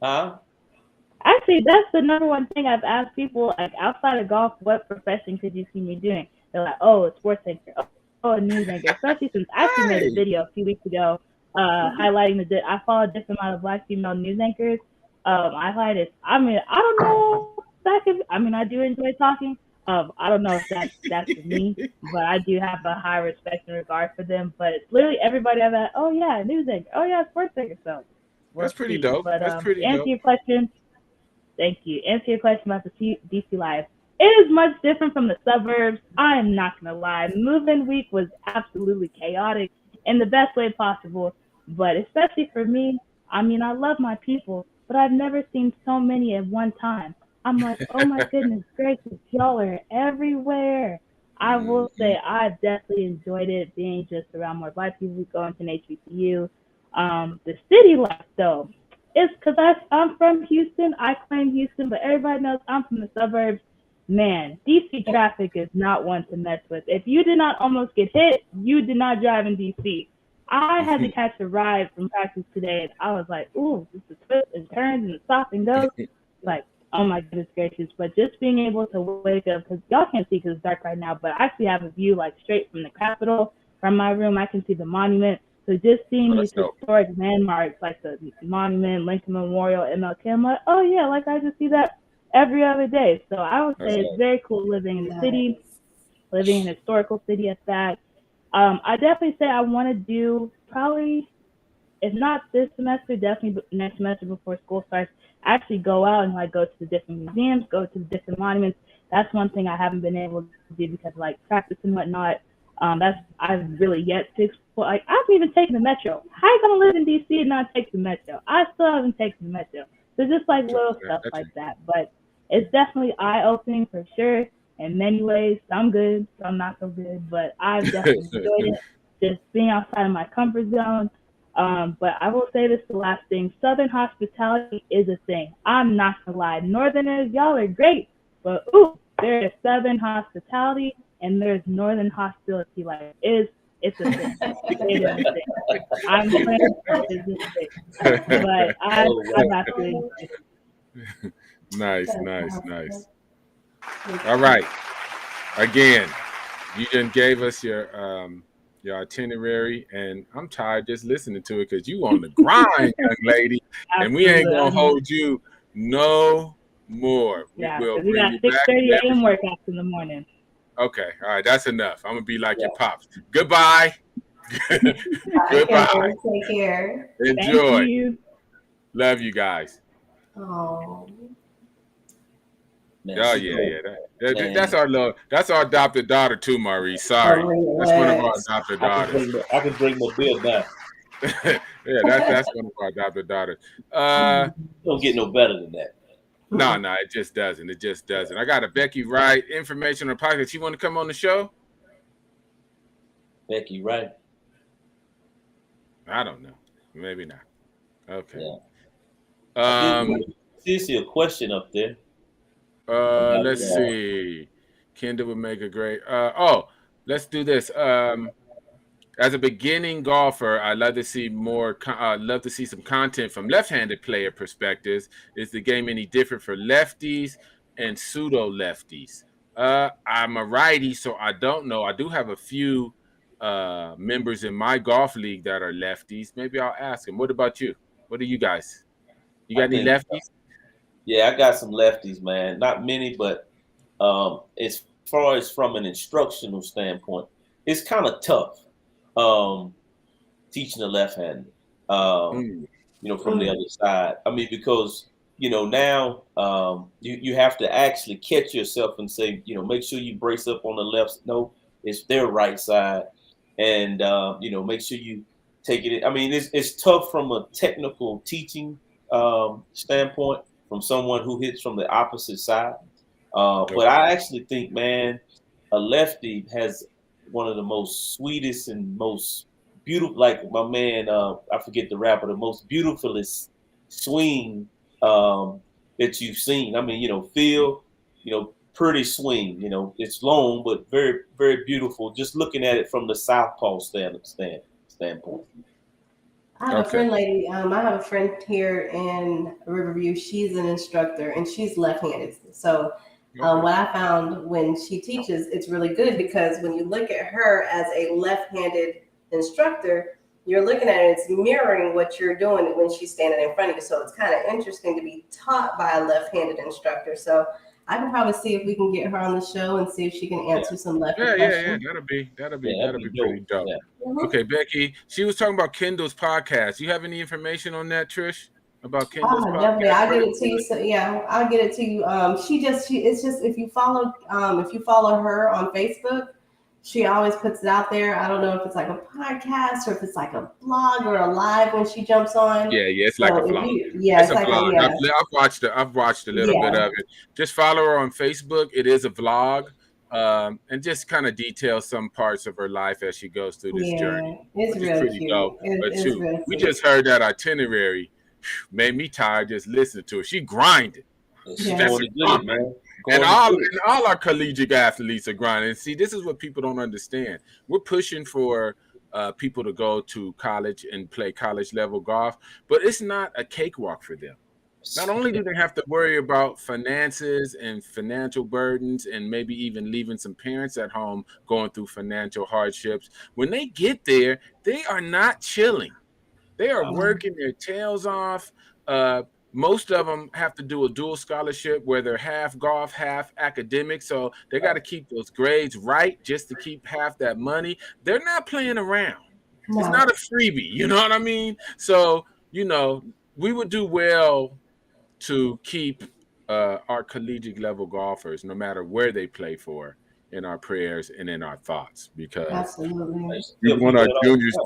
Huh? Actually, that's the number one thing I've asked people, like outside of golf, what profession could you see me doing? They're like, oh, a sports anchor, oh, a news anchor. Especially since I actually made a video a few weeks ago highlighting I follow a different amount of Black female news anchors. I highlighted, I don't know I do enjoy talking. I don't know if that's for me, but I do have a high respect and regard for them. But it's literally everybody I've asked, oh yeah, news anchor, oh yeah, sports anchor. So That's pretty dope. But That's pretty answer dope. your question. Thank you. Answer your question about the DC life. It is much different from the suburbs. I am not gonna lie. Move-in week was absolutely chaotic in the best way possible. But especially for me, I love my people, but I've never seen so many at one time. I'm like, oh my goodness gracious, y'all are everywhere. I will say I've definitely enjoyed it being just around more Black people, going to an HBCU. The city life though, it's because I'm from Houston. I claim Houston, but everybody knows I'm from the suburbs. Man, DC traffic is not one to mess with. If you did not almost get hit, you did not drive in DC. I had to catch a ride from practice today, and I was like, ooh, this is twists and turns and stop and go. Like, oh my goodness gracious. But just being able to wake up, because y'all can't see because it's dark right now, but I actually have a view like straight from the Capitol. From my room, I can see the monument. So just seeing these historic landmarks like the monument, Lincoln Memorial, MLK, I'm like, oh yeah, like I just see that every other day. So I would say it's very cool living in the city, living in a historical city at that. I definitely say I want to do probably, if not this semester, definitely next semester before school starts, actually go out and like go to the different museums, go to the different monuments. That's one thing I haven't been able to do because like practice and whatnot. I've really yet to explore. Like I haven't even taken the metro. How you gonna live in DC and not take the metro? I still haven't taken the metro. So just like little stuff like that. But it's definitely eye opening for sure. In many ways, some good, some not so good. But I've definitely enjoyed it. Just being outside of my comfort zone. But I will say this the last thing. Southern hospitality is a thing. I'm not gonna lie. Northerners, y'all are great. But there is Southern hospitality and there's Northern hostility. Like it's a thing. It is a thing. I'm saying it's a thing. But I've absolutely Nice. All right. Again, you done gave us your itinerary, and I'm tired just listening to it because you on the grind, young lady, and we ain't gonna hold you no more. We will because we bring got you back. 6:30 a.m. workouts in the morning. Okay, all right, that's enough. I'm gonna be like your pops. Goodbye. Goodbye. Take care. Enjoy. Thank you. Love you guys. Oh. Man, Oh she yeah. Man. That's our adopted daughter too, Maurice. Sorry, that's one of our adopted daughters. I can drink my beer now. Yeah, that's one of our adopted daughters. Don't get no better than that. No, it just doesn't. It just doesn't. I got a Becky Wright information on the podcast. You want to come on the show? Becky Wright. I don't know. Maybe not. Okay. Yeah. See a question up there. Let's see. Kendall would make a great. Let's do this. As a beginning golfer, I'd love to see more. Love to see some content from left-handed player perspectives. Is the game any different for lefties and pseudo lefties? I'm a righty, so I don't know. I do have a few members in my golf league that are lefties. Maybe I'll ask them. What about you? What are you guys? You got any lefties? Yeah, I got some lefties, man. Not many, but as far as from an instructional standpoint, it's kind of tough teaching a left-handed, from the other side. I mean, because, now you have to actually catch yourself and say, make sure you brace up on the left. No, it's their right side. And, make sure you take it. I mean, it's tough from a technical teaching standpoint from someone who hits from the opposite side. But I actually think, man, a lefty has one of the most sweetest and most beautiful, like my man, I forget the rapper, the most beautifulest swing that you've seen. I mean, Phil, pretty swing, it's long, but very, very beautiful. Just looking at it from the southpaw standpoint. I have a friend lady. I have a friend here in Riverview. She's an instructor and she's left-handed. So what I found when she teaches, it's really good because when you look at her as a left-handed instructor, you're looking at it, it's mirroring what you're doing when she's standing in front of you. So it's kind of interesting to be taught by a left-handed instructor. So I can probably see if we can get her on the show and see if she can answer some left-handed questions. Yeah, that'll be pretty dope. Yeah. Okay, Becky, she was talking about Kendall's podcast. You have any information on that, Trish? About Kendall's podcast? Definitely, I'll get it to you. So yeah, I'll get it to you. It's just if you follow her on Facebook, she always puts it out there. I don't know if it's like a podcast or if it's like a blog or a live when she jumps on. Yeah, it's like a blog. It's like a blog. I've watched a little bit of it. Just follow her on Facebook. It is a vlog. And just kind of detail some parts of her life as she goes through this journey. It's really pretty cute. dope. But we just heard that itinerary, made me tired just listening to it. She grinded. And all our collegiate athletes are grinding. And see, this is what people don't understand. We're pushing for people to go to college and play college level golf, but it's not a cakewalk for them. Not only do they have to worry about finances and financial burdens and maybe even leaving some parents at home going through financial hardships, when they get there, they are not chilling. They are working their tails off. Most of them have to do a dual scholarship where they're half golf, half academic. So they got to keep those grades right just to keep half that money. They're not playing around. No. It's not a freebie. You know what I mean? So, we would do well to keep our collegiate level golfers, no matter where they play for, in our prayers and in our thoughts, because we want our juniors.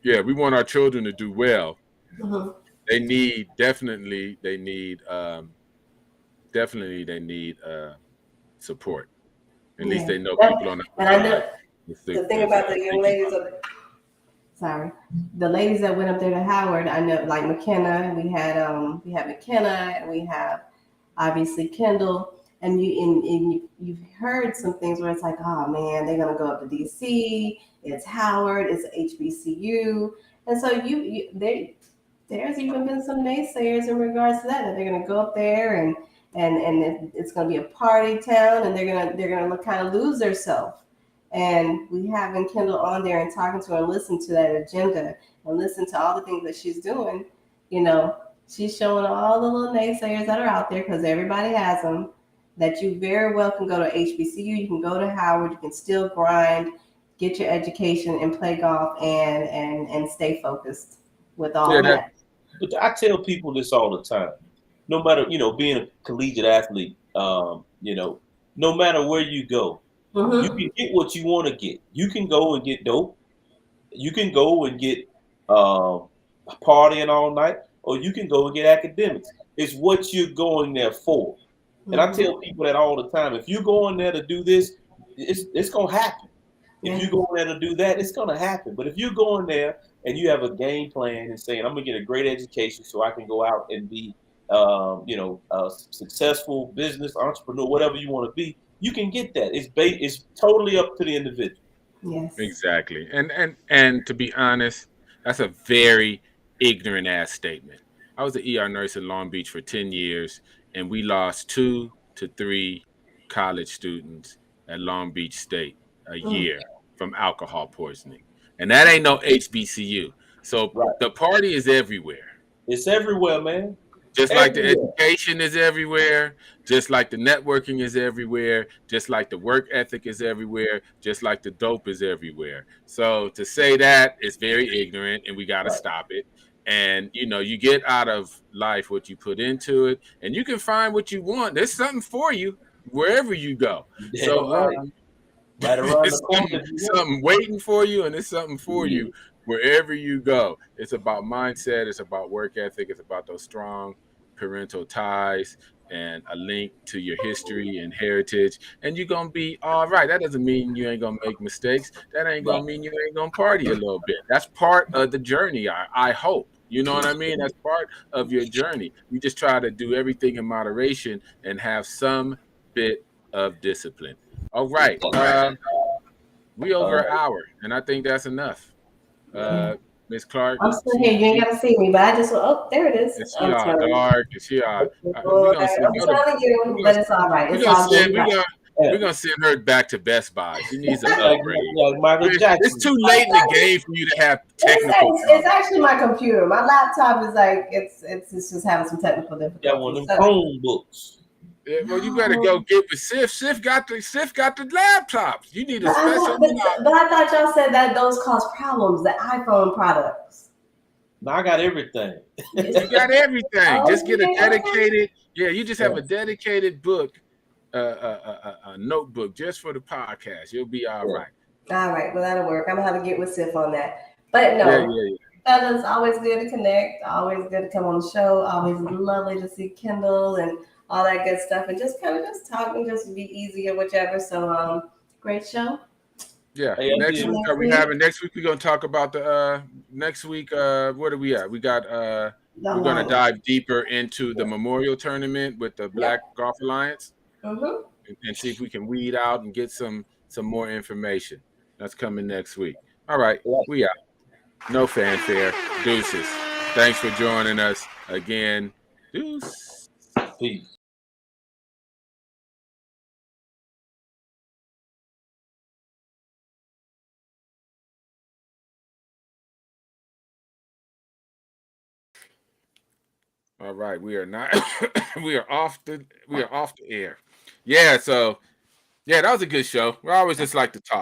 Yeah, we want our children to do well. Mm-hmm. They need support. At least they know people on the. And I know the thing about the young ladies the ladies that went up there to Howard, I know, like McKenna, we have McKenna, and we have obviously Kendall, and you've heard some things where it's like, oh man, they're gonna go up to DC, it's Howard, it's HBCU, and so there's even been some naysayers in regards to that they're gonna go up there and it's going to be a party town, and they're gonna kind of lose themselves. And we having Kendall on there and talking to her and listen to that agenda and listen to all the things that she's doing. You know, she's showing all the little naysayers that are out there, because everybody has them, that you very well can go to HBCU, you can go to Howard, you can still grind, get your education, and play golf and stay focused with all of that. But I tell people this all the time. No matter, being a collegiate athlete, no matter where you go, you can get what you want to get. You can go and get dope. You can go and get partying all night, or you can go and get academics. It's what you're going there for. And I tell people that all the time. If you're going there to do this, it's going to happen. If you go in there to do that, it's going to happen. But if you're going there and you have a game plan and saying, I'm going to get a great education so I can go out and be, a successful business entrepreneur, whatever you want to be, you can get that. It's totally up to the individual. Yes. Exactly. And to be honest, that's a very ignorant ass statement. I was an ER nurse in Long Beach for 10 years, and we lost 2 to 3 college students at Long Beach State a year from alcohol poisoning. And that ain't no HBCU. So the party is everywhere. It's everywhere, man. Just like the education is everywhere, just like the networking is everywhere, just like the work ethic is everywhere, just like the dope is everywhere. So to say that is very ignorant, and we got to stop it. And, you get out of life what you put into it, and you can find what you want. There's something for you wherever you go. Right around the corner. Something waiting for you, and there's something for you wherever you go. It's about mindset. It's about work ethic. It's about those strong parental ties and a link to your history and heritage. And you're going to be all right. That doesn't mean you ain't going to make mistakes. That ain't going to mean you ain't going to party a little bit. That's part of the journey, I hope. You know what I mean? That's part of your journey. You just try to do everything in moderation and have some bit of discipline. All right. We over an hour, and I think that's enough. Miss Clark. I'm still here. You ain't got to see me, but I just there it is. It's dark. We're telling you, but it's all right. We're gonna send her back to Best Buy. She needs an upgrade. Michael Jackson. It's too late in the game for you to have technical. It's actually my computer. My laptop is it's just having some technical difficulties. Got one of them Chromebooks. Yeah, well, you better go get with Sif. Sif got the laptops. You need a special. But I thought y'all said that those cause problems. The iPhone products. No, I got everything. You got everything. Just get a dedicated. Yeah, you just have a dedicated book, a notebook just for the podcast. You'll be all right. All right, well that'll work. I'm gonna have to get with Sif on that. But no. Fellas, always good to connect. Always good to come on the show. Always lovely to see Kendall and all that good stuff, and just kind of talk and just be easy or whichever. So great show. Yeah. Next week we're gonna talk about the next week. What are we at? We got we're gonna dive deeper into the Memorial Tournament with the Black Golf Alliance. And see if we can weed out and get some more information. That's coming next week. All right, we out. No fanfare. Deuces. Thanks for joining us again. Deuce. Peace. All right, we are not. we are off the air. Yeah. So, that was a good show. We always just like to talk.